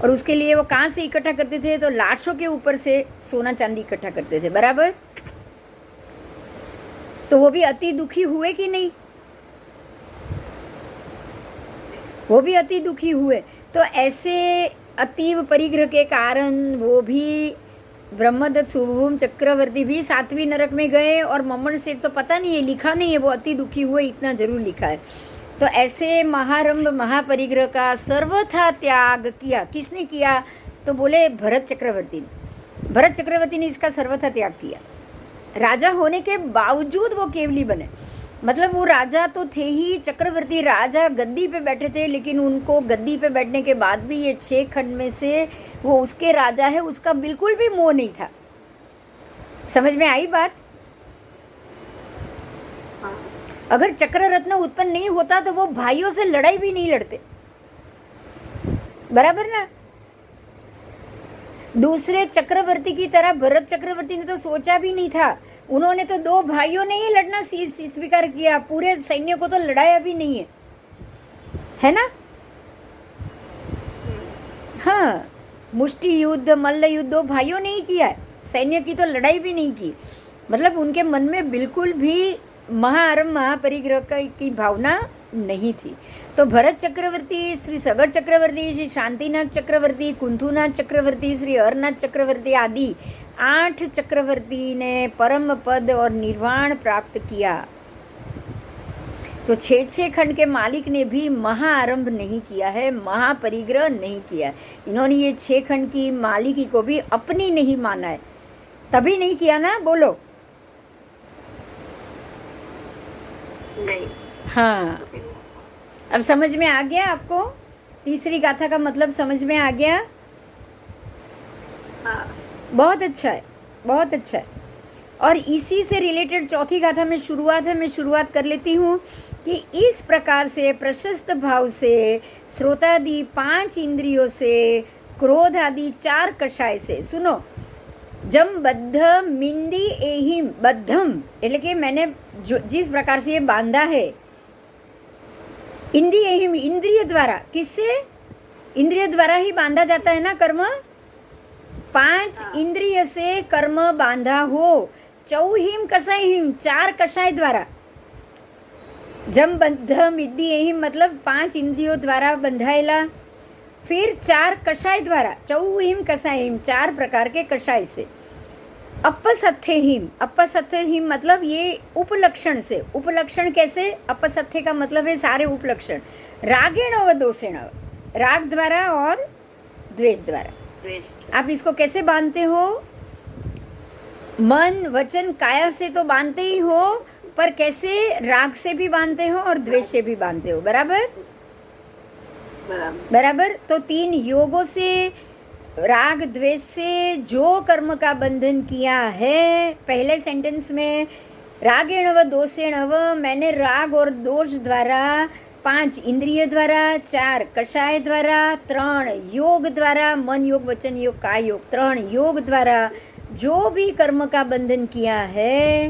और उसके लिए वो कहाँ से इकट्ठा करते थे? तो लाशों के ऊपर से सोना चांदी इकट्ठा करते थे, बराबर। तो वो भी अति दुखी हुए कि नहीं? वो भी अति दुखी हुए। तो ऐसे अतीव परिग्रह के कारण वो भी, ब्रह्मदत्त सुभूम चक्रवर्ती भी 7वीं नरक में गए, और मम्मन सेठ तो पता नहीं है, लिखा नहीं है, वो अति दुखी हुए इतना जरूर लिखा है। तो ऐसे महारंभ महापरिग्रह का सर्वथा त्याग किया। किसने किया? तो बोले भरत चक्रवर्ती ने। भरत चक्रवर्ती ने इसका सर्वथा त्याग किया। राजा होने के बावजूद वो केवली बने, मतलब वो राजा तो थे ही, चक्रवर्ती राजा गद्दी पे बैठे थे, लेकिन उनको गद्दी पे बैठने के बाद भी ये 6 खंड में से वो उसके राजा है, उसका बिल्कुल भी मोह नहीं था। समझ में आई बात? अगर चक्र रत्न उत्पन्न नहीं होता तो वो भाइयों से लड़ाई भी नहीं लड़ते, बराबर ना। दूसरे चक्रवर्ती की तरह भरत चक्रवर्ती ने तो सोचा भी नहीं था। उन्होंने तो 2 भाइयों ने ही लड़ना स्वीकार किया, पूरे सैन्य को तो लड़ाया भी नहीं है ना। हाँ, मुष्टि युद्ध, मल्ल युद्ध 2 भाइयों ने ही किया है, सैन्य की तो लड़ाई भी नहीं की। मतलब उनके मन में बिल्कुल भी महाआरंभ महापरिग्रह की भावना नहीं थी। तो भरत चक्रवर्ती, श्री सगर चक्रवर्ती, श्री शांतिनाथ चक्रवर्ती, कुंथुनाथ चक्रवर्ती, श्री हरनाथ चक्रवर्ती आदि 8 चक्रवर्ती ने परम पद और निर्वाण प्राप्त किया। तो 6 खंड के मालिक ने भी महाआरंभ नहीं किया है, महापरिग्रह नहीं किया है। इन्होंने ये 6 खंड की मालिकी को भी अपनी नहीं माना है, तभी नहीं किया ना, बोलो। नहीं। हाँ, अब समझ में आ गया आपको? तीसरी गाथा का मतलब समझ में आ गया? हाँ। बहुत अच्छा है, बहुत अच्छा है। और इसी से रिलेटेड चौथी गाथा में शुरुआत है, मैं शुरुआत कर लेती हूँ कि इस प्रकार से प्रशस्त भाव से श्रोतादि 5 इंद्रियों से, क्रोध आदि 4 कषाय से, सुनो, जम बद्ध मिंदी एहिम, बद्धम એટલે કે मैंने जिस प्रकार से ये बांधा है, इंदी एहिम, इंद्रिय द्वारा, किससे? इंद्रिय द्वारा ही बांधा जाता है ना कर्म। 5 इंद्रिय से कर्म बांधा हो, चौहिम कसाहिम, 4 कषाय द्वारा। जम बद्ध मिद्दी एहिम मतलब 5 इंद्रियों द्वारा बंधाएला, फिर 4 कषाय द्वारा, चौहिम कसाहिम, 4 प्रकार के कषाय से। अपसथ्यहिम, अपसथ्यहिम मतलब ये उपलक्षण से। उपलक्षण कैसे? अपसथ्य का मतलब है सारे उपलक्षण, रागेण व दोषेण, राग द्वारा और द्वेष द्वारा। आप इसको कैसे बांधते हो? मन वचन काया से तो बांधते ही हो, पर कैसे? राग से भी बांधते हो और द्वेष से भी बांधते हो, बराबर बराबर। तो 3 योगों से, राग द्वेष से जो कर्म का बंधन किया है, पहले सेंटेंस में रागेण व दोषेण व, मैंने राग और दोष द्वारा, 5 इंद्रिय द्वारा, 4 कषाय द्वारा, 3 योग द्वारा, मन योग वचन योग काय योग, 3 योग द्वारा जो भी कर्म का बंधन किया है,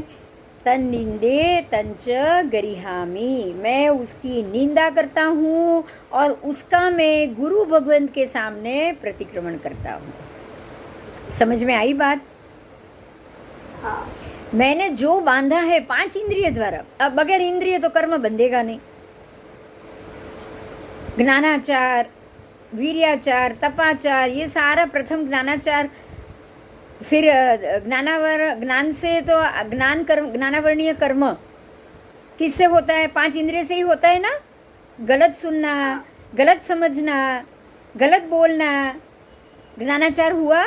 तन निंदे तंच गरिहामी, मैं उसकी निंदा करता हूँ और उसका मैं गुरु भगवंत के सामने प्रतिक्रमण करता हूँ। समझ में आई बात? हाँ। मैंने जो बांधा है 5 इंद्रिय द्वारा, अब बगैर इंद्रिय तो कर्म बंधेगा नहीं। ज्ञानाचार, वीर्याचार, तपाचार, ये सारा प्रथम ज्ञानाचार, फिर ज्ञान से तो ज्ञानावरणीय कर्म किससे होता है? 5 इंद्रिय से ही होता है ना। गलत सुनना, गलत समझना, गलत बोलना, ज्ञानाचार हुआ।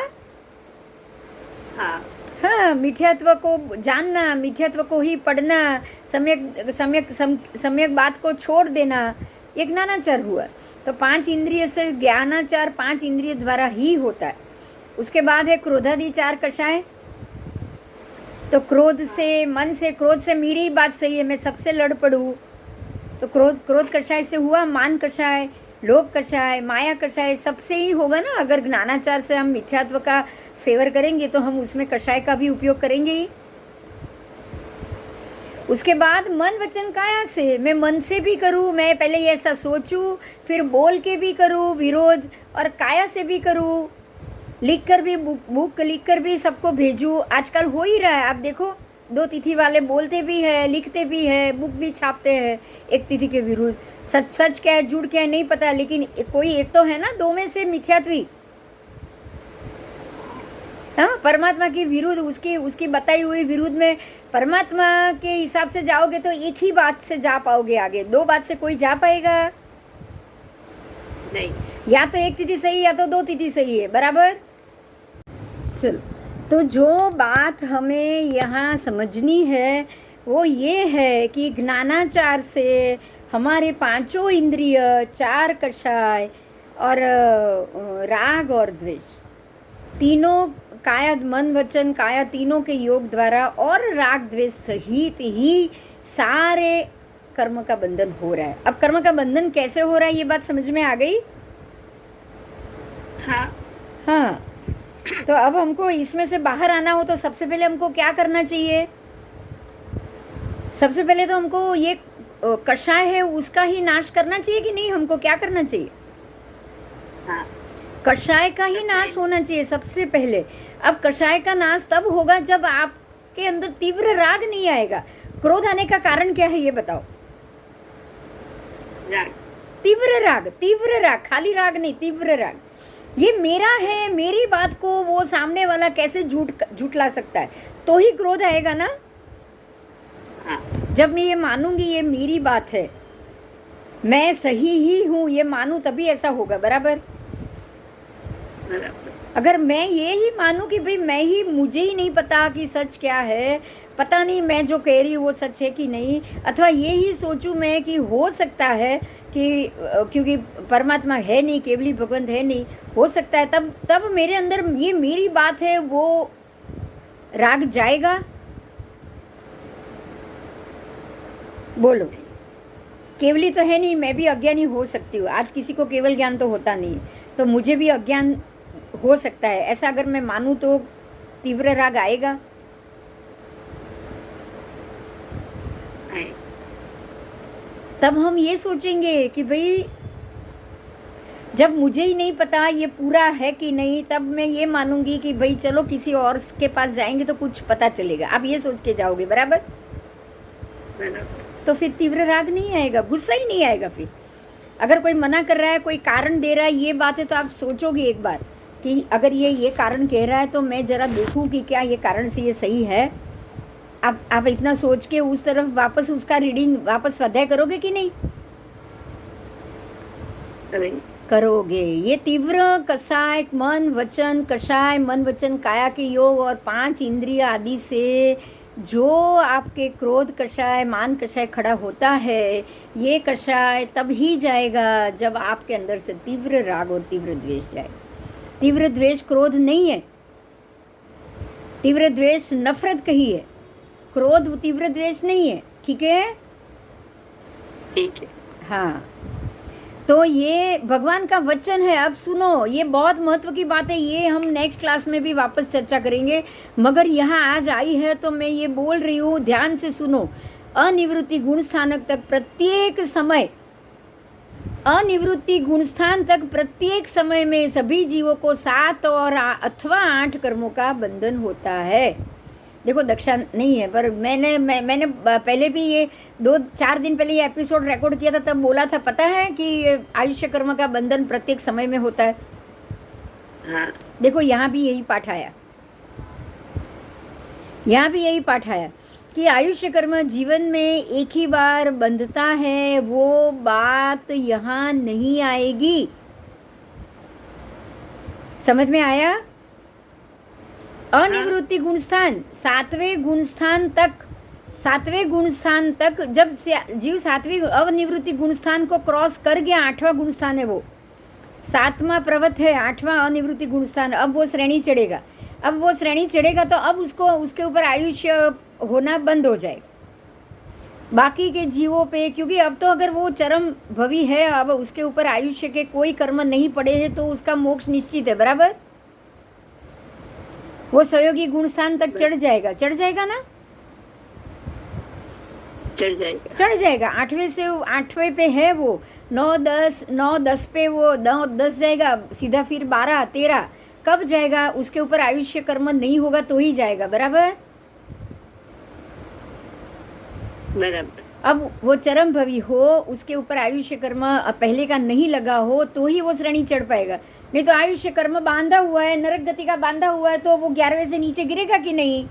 हाँ, मिथ्यात्व को जानना, मिथ्यात्व को ही पढ़ना, सम्यक बात को छोड़ देना, ये ज्ञानाचार हुआ। तो 5 इंद्रिय से ज्ञानाचार 5 इंद्रिय द्वारा ही होता है। उसके बाद है क्रोधादि 4 कषाय। तो क्रोध से, मन से, क्रोध से मेरी बात सही है, मैं सबसे लड़ पड़ूँ, तो क्रोध कषाय से हुआ। मान कषाय, लोभ कषाय, माया कषाय, सबसे ही होगा ना। अगर ज्ञानाचार से हम मिथ्यात्व का फेवर करेंगे तो हम उसमें कषाय का भी उपयोग करेंगे ही। उसके बाद मन वचन काया से, मैं मन से भी करूँ, मैं पहले ऐसा सोचूं, फिर बोल के भी करूँ विरोध, और काया से भी करूँ, लिख कर भी, बुक लिख कर भी सबको भेजूँ। आजकल हो ही रहा है, आप देखो, 2 तिथि वाले बोलते भी है, लिखते भी है, बुक भी छापते हैं एक तिथि के विरुद्ध। सच क्या है, झूठ क्या है नहीं पता, लेकिन कोई एक तो है ना, 2 में से मिथ्यात्वी। हाँ, परमात्मा के विरुद्ध, उसकी बताई हुई विरुद्ध में परमात्मा के हिसाब से जाओगे तो एक ही बात से जा पाओगे आगे, 2 बात से कोई जा पाएगा नहीं। या तो एक तिथि सही या तो 2 तिथि सही है, बराबर। चलो, तो जो बात हमें यहाँ समझनी है वो ये है कि ज्ञानाचार से हमारे 5 इंद्रिय, 4 कषाय और राग और द्वेष, तीनों काया, मन वचन काया, तीनों के योग द्वारा और राग द्वेष सहित ही सारे कर्म का बंधन हो रहा है। अब कर्म का बंधन कैसे हो रहा है, ये बात समझ में आ गई? हाँ। तो अब हमको इसमें से बाहर आना हो तो सबसे पहले हमको क्या करना चाहिए? सबसे पहले तो हमको ये कषाय है उसका ही नाश करना चाहिए कि नहीं? हमको क्या करना चाहिए? हाँ। कषाय का ही नाश होना चाहिए सबसे पहले। अब कषाय का नाश तब होगा जब आपके अंदर तीव्र राग नहीं आएगा। क्रोध आने का कारण क्या है ये बताओ? तीव्र राग, खाली राग नहीं, तीव्र राग। ये मेरा है, मेरी बात को वो सामने वाला कैसे झूठला सकता है, तो ही क्रोध आएगा ना। हाँ। जब मैं ये मानूंगी ये मेरी बात है, मैं सही ही हूँ ये मानूं, तभी ऐसा होगा। बराबर? बराबर। अगर मैं ये ही मानूं कि भाई मैं ही, मुझे ही नहीं पता कि सच क्या है, पता नहीं मैं जो कह रही हूँ वो सच है कि नहीं, अथवा ये ही सोचूं मैं कि हो सकता है कि क्योंकि परमात्मा है नहीं, केवली भगवंत है नहीं, हो सकता है, तब मेरे अंदर ये मेरी बात है वो राग जाएगा? बोलो। केवली तो है नहीं, मैं भी अज्ञानी हो सकती हूँ। आज किसी को केवल ज्ञान तो होता नहीं, तो मुझे भी अज्ञान हो सकता है। ऐसा अगर मैं मानूं तो तीव्र राग आएगा? तब हम ये सोचेंगे कि भाई जब मुझे ही नहीं पता ये पूरा है कि नहीं, तब मैं ये मानूंगी कि भाई चलो किसी और के पास जाएंगे तो कुछ पता चलेगा। आप ये सोच के जाओगे। बराबर? तो फिर तीव्र राग नहीं आएगा, गुस्सा ही नहीं आएगा। फिर अगर कोई मना कर रहा है, कोई कारण दे रहा है, ये बात है, तो आप सोचोगे एक बार कि अगर ये कारण कह रहा है तो मैं जरा देखूं कि क्या ये कारण से ये सही है। आप इतना सोच के उस तरफ वापस उसका रीडिंग वापस स्वाध्याय करोगे कि नहीं? करोगे। ये तीव्र कषाय मन वचन, कषाय मन वचन काया के योग और 5 इंद्रिय आदि से जो आपके क्रोध कषाय, मान कषाय खड़ा होता है, ये कषाय तब ही जाएगा जब आपके अंदर से तीव्र राग और तीव्र द्वेष जाए। तीव्र द्वेष क्रोध नहीं है, तीव्र द्वेष नफरत कही है, क्रोध तीव्र द्वेष नहीं है। ठीक है? ठीक है। हाँ, तो ये भगवान का वचन है। अब सुनो, ये बहुत महत्व की बात है, ये हम नेक्स्ट क्लास में भी वापस चर्चा करेंगे, मगर यहाँ आज आई है तो मैं ये बोल रही हूँ, ध्यान से सुनो। अनिवृत्ति गुण स्थानक तक प्रत्येक समय, अनिवृत्ति गुणस्थान तक प्रत्येक समय में सभी जीवों को 7 और अथवा 8 कर्मों का बंधन होता है। देखो दक्षा नहीं है, पर मैंने पहले भी ये 2-4 दिन पहले ये एपिसोड रिकॉर्ड किया था, तब बोला था, पता है कि आयुष्य कर्म का बंधन प्रत्येक समय में होता है। हाँ। देखो यहाँ भी यही पाठ आया, यहाँ भी यही पाठ आया कि आयुष्य कर्म जीवन में एक ही बार बंधता है। वो बात यहाँ नहीं आएगी। समझ में आया? अनिवृत्ति गुणस्थान, 7वें गुणस्थान तक जब जीव 7वीं अनिवृत्ति गुणस्थान को क्रॉस कर गया, 8वां गुणस्थान है वो, 7वां प्रवत है, 8वां अनिवृत्ति गुणस्थान, अब वो श्रेणी चढ़ेगा। अब वो श्रेणी चढ़ेगा तो अब उसको उसके ऊपर आयुष्य होना बंद हो जाए बाकी के जीवों पे, क्योंकि अब तो अगर वो चरम भवी है, अब उसके ऊपर आयुष्य के कोई कर्म नहीं पड़े हैं तो उसका मोक्ष निश्चित है। बराबर? वो सहयोगी गुणस्थान तक चढ़ जाएगा। चढ़ जाएगा ना? चढ़ जाएगा। चढ़ जाएगा। 8वें से 8वें पे है वो, 9-10 पे वो 9-10 जाएगा, सीधा फिर 12-13 कब जाएगा? उसके ऊपर आयुष्य कर्म नहीं होगा तो ही जाएगा। बराबर? बराबर। अब वो चरम भवी हो, उसके ऊपर आयुष्य कर्म पहले का नहीं लगा हो तो ही वो श्रेणी चढ़ पाएगा। नहीं तो आयुष्य कर्म बांधा हुआ है, नरक गति का बांधा हुआ है, तो वो 11वें से नीचे गिरेगा कि नहीं?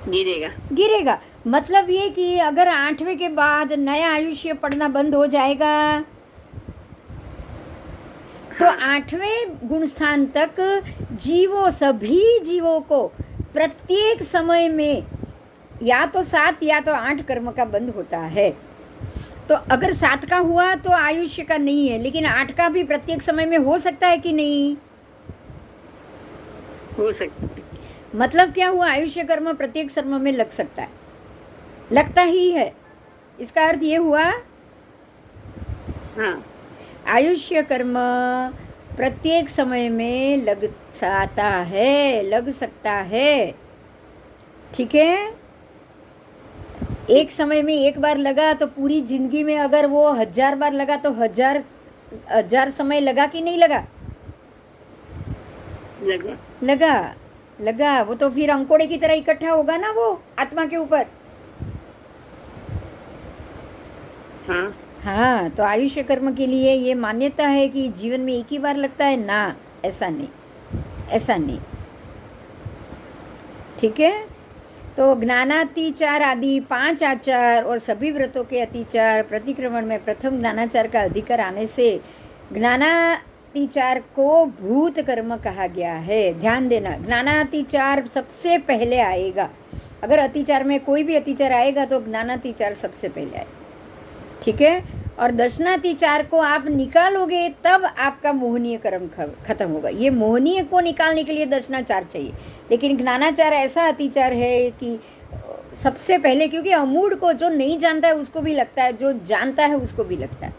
गिरेगा। मतलब ये कि अगर 8वें के बाद नया आयुष्य पढ़ना बंद हो जाएगा तो 8वें गुणस्थान तक सभी जीवों को प्रत्येक समय में या तो 7 या तो 8 कर्म का बंद होता है। तो अगर 7 का हुआ तो आयुष्य का नहीं है, लेकिन 8 का भी प्रत्येक समय में हो सकता है कि नहीं? हो सकता है। मतलब क्या हुआ? आयुष्य कर्म प्रत्येक कर्म में लग सकता है, लगता ही है। इसका अर्थ ये हुआ, हाँ, आयुष्य कर्म प्रत्येक समय में लग सकता है। ठीक है? एक समय में एक बार लगा तो पूरी जिंदगी में अगर वो 1000 बार लगा तो 1000 समय लगा कि नहीं लगा? लगा। वो तो फिर अंकोड़े की तरह इकट्ठा होगा ना वो आत्मा के ऊपर। हाँ, तो आयुष्य कर्म के लिए ये मान्यता है कि जीवन में एक ही बार लगता है ना, ऐसा नहीं। ठीक है? तो ज्ञानातिचार आदि 5 आचार और सभी व्रतों के अतिचार प्रतिक्रमण में प्रथम ज्ञानाचार का अधिकार आने से ज्ञानातिचार को भूत कर्म कहा गया है। ध्यान देना, ज्ञानातिचार सबसे पहले आएगा। अगर अतिचार में कोई भी अतिचार आएगा तो ज्ञानातिचार सबसे पहले आएगा, ठीक है। और दर्शनातिचार को आप निकालोगे तब आपका मोहनीय कर्म खत्म होगा। ये मोहनीय को निकालने के लिए दर्शनाचार चाहिए, लेकिन ज्ञानाचार ऐसा अतिचार है कि सबसे पहले, क्योंकि अमूढ़ को जो नहीं जानता है उसको भी लगता है, जो जानता है उसको भी लगता है,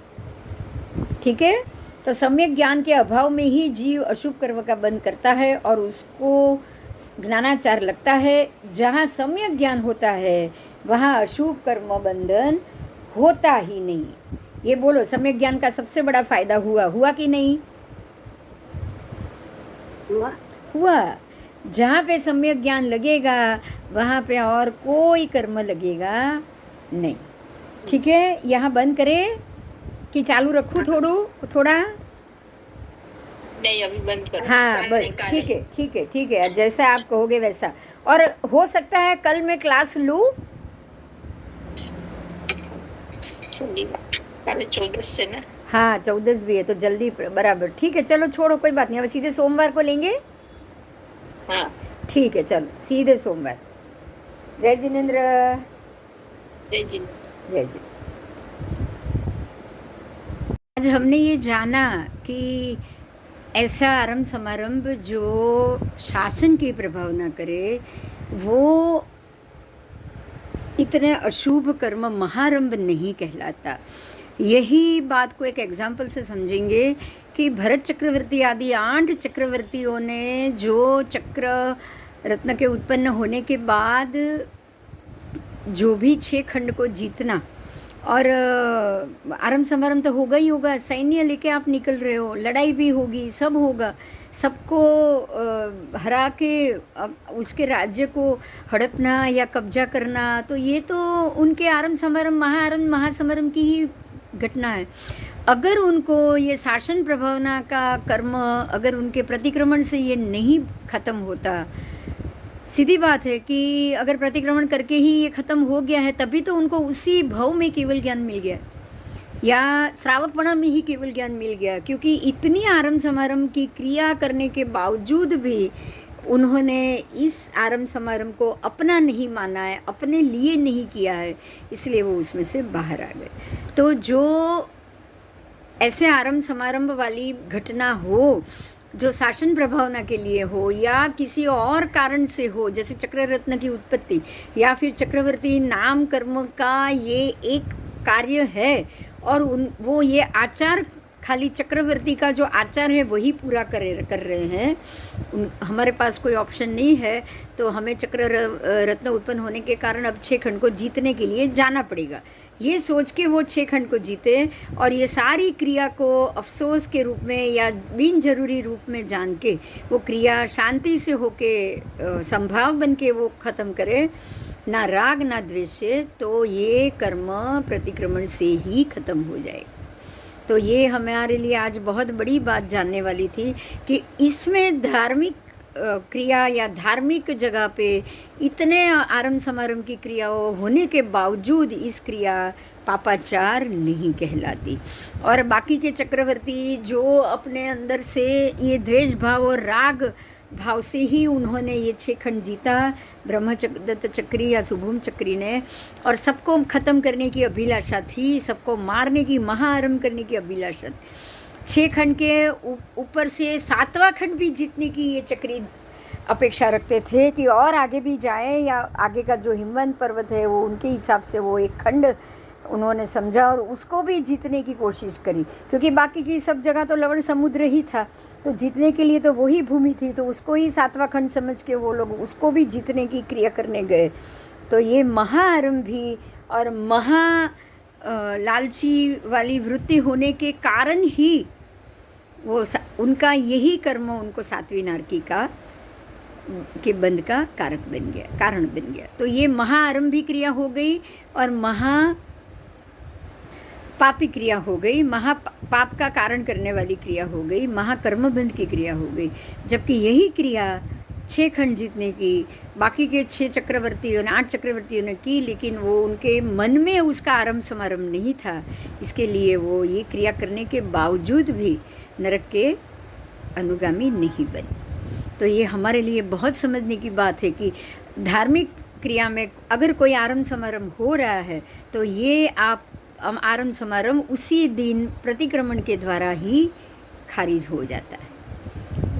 ठीक है। तो सम्यक ज्ञान के अभाव में ही जीव अशुभ कर्म का बंध करता है और उसको ज्ञानाचार लगता है। जहाँ सम्यक ज्ञान होता है वहाँ अशुभ कर्म बंधन होता ही नहीं। ये बोलो, सम्यक ज्ञान का सबसे बड़ा फायदा हुआ कि नहीं हुआ? जहाँ पे सम्यक ज्ञान लगेगा वहाँ पे और कोई कर्म लगेगा नहीं, ठीक है। यहाँ बंद करें कि चालू रखूँ थोड़ा? नहीं, अभी बंद करो। हाँ बस, ठीक है, जैसा आप कहोगे वैसा। और हो सकता है कल मैं क्लास लूँ, कल 14 से ना। हाँ 14 भी है तो जल्दी, बराबर, ठीक है। चलो छोड़ो, कोई बात नहीं, अब सीधे सोमवार को लेंगे। हाँ ठीक है, चलो सीधे सोमवार। जय जिनेंद्र। जय जी। जय जी। आज हमने ये जाना कि ऐसा आरंभ समारंभ जो शासन की प्रभाव ना करे वो इतने अशुभ कर्म महारंभ नहीं कहलाता। यही बात को एक एग्जाम्पल से समझेंगे कि भरत चक्रवर्ती आदि 8 चक्रवर्तियों ने जो चक्र रत्न के उत्पन्न होने के बाद जो भी 6 खंड को जीतना, और आरंभ समारंभ तो होगा ही होगा, सैन्य लेके आप निकल रहे हो, लड़ाई भी होगी, सब होगा, सबको हरा के उसके राज्य को हड़पना या कब्जा करना, तो ये तो उनके आरंभ समारंभ महासमारंभ की ही घटना है। अगर उनको ये शासन प्रभावना का कर्म, अगर उनके प्रतिक्रमण से ये नहीं खत्म होता, सीधी बात है कि अगर प्रतिक्रमण करके ही ये खत्म हो गया है तभी तो उनको उसी भव में केवल ज्ञान मिल गया या श्रावकपणा में ही केवल ज्ञान मिल गया, क्योंकि इतनी आरंभ समारंभ की क्रिया करने के बावजूद भी उन्होंने इस आरंभ समारंभ को अपना नहीं माना है, अपने लिए नहीं किया है, इसलिए वो उसमें से बाहर आ गए। तो जो ऐसे आरंभ समारंभ वाली घटना हो जो शासन प्रभावना के लिए हो या किसी और कारण से हो, जैसे चक्र रत्न की उत्पत्ति या फिर चक्रवर्ती नाम कर्म का ये एक कार्य है और वो ये आचार, खाली चक्रवर्ती का जो आचार है वही पूरा कर रहे हैं, हमारे पास कोई ऑप्शन नहीं है, तो हमें चक्र रत्न उत्पन्न होने के कारण अब 6 खंड को जीतने के लिए जाना पड़ेगा, ये सोच के वो 6 खंड को जीते और ये सारी क्रिया को अफसोस के रूप में या बिन जरूरी रूप में जान के वो क्रिया शांति से होके संभाव बन के वो ख़त्म करे, ना राग ना द्वेष से, तो ये कर्म प्रतिक्रमण से ही ख़त्म हो जाए। तो ये हमारे लिए आज बहुत बड़ी बात जानने वाली थी कि इसमें धार्मिक क्रिया या धार्मिक जगह पे इतने आरंभ समारंभ की क्रियाओं होने के बावजूद इस क्रिया पापाचार नहीं कहलाती। और बाकी के चक्रवर्ती जो अपने अंदर से ये द्वेष भाव और राग भाव से ही उन्होंने ये 6 खंड जीता, ब्रह्मदत्त चक्री या शुभम चक्री ने, और सबको ख़त्म करने की अभिलाषा थी, सबको मारने की, महाआरंभ करने की अभिलाषा थी। 6 खंड के ऊपर से 7वां खंड भी जीतने की ये चक्री अपेक्षा रखते थे कि और आगे भी जाए, या आगे का जो हिमवंत पर्वत है वो उनके हिसाब से वो एक खंड उन्होंने समझा और उसको भी जीतने की कोशिश करी, क्योंकि बाकी की सब जगह तो लवण समुद्र ही था, तो जीतने के लिए तो वही भूमि थी, तो उसको ही 7वां खंड समझ के वो लोग उसको भी जीतने की क्रिया करने गए। तो ये महाआरंभी और महा लालची वाली वृत्ति होने के कारण ही वो उनका यही कर्म उनको 7वीं नारकी का के बंध का कारण बन गया। तो ये महाआरंभी क्रिया हो गई और महा पापी क्रिया हो गई, महापाप का कारण करने वाली क्रिया हो गई, महाकर्मबंध की क्रिया हो गई, जबकि यही क्रिया 6 खंड जीतने की, बाकी के 6 चक्रवर्तियों ने 8 चक्रवर्तियों ने की, लेकिन वो उनके मन में उसका आरंभ समारंभ नहीं था। इसके लिए वो ये क्रिया करने के बावजूद भी नरक के अनुगामी नहीं बने। तो ये हमारे लिए बहुत समझने की बात है कि धार्मिक क्रिया में अगर कोई आरंभ समारंभ हो रहा है तो ये आप आरंभ समारंभ उसी दिन प्रतिक्रमण के द्वारा ही खारिज हो जाता है।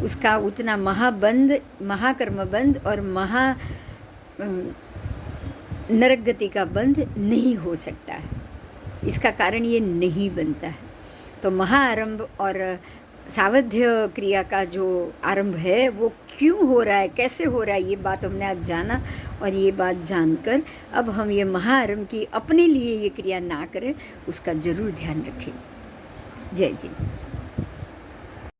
उसका उतना महाबंध, महाकर्मबंध और महा नरक गति का बंध नहीं हो सकता है। इसका कारण ये नहीं बनता है। तो महाआरंभ और सावध्य क्रिया का जो आरंभ है वो क्यों हो रहा है, कैसे हो रहा है, ये बात हमने आज जाना। और ये बात जानकर अब हम ये महाआरंभ की अपने लिए ये क्रिया ना करें, उसका ज़रूर ध्यान रखें। जय जी।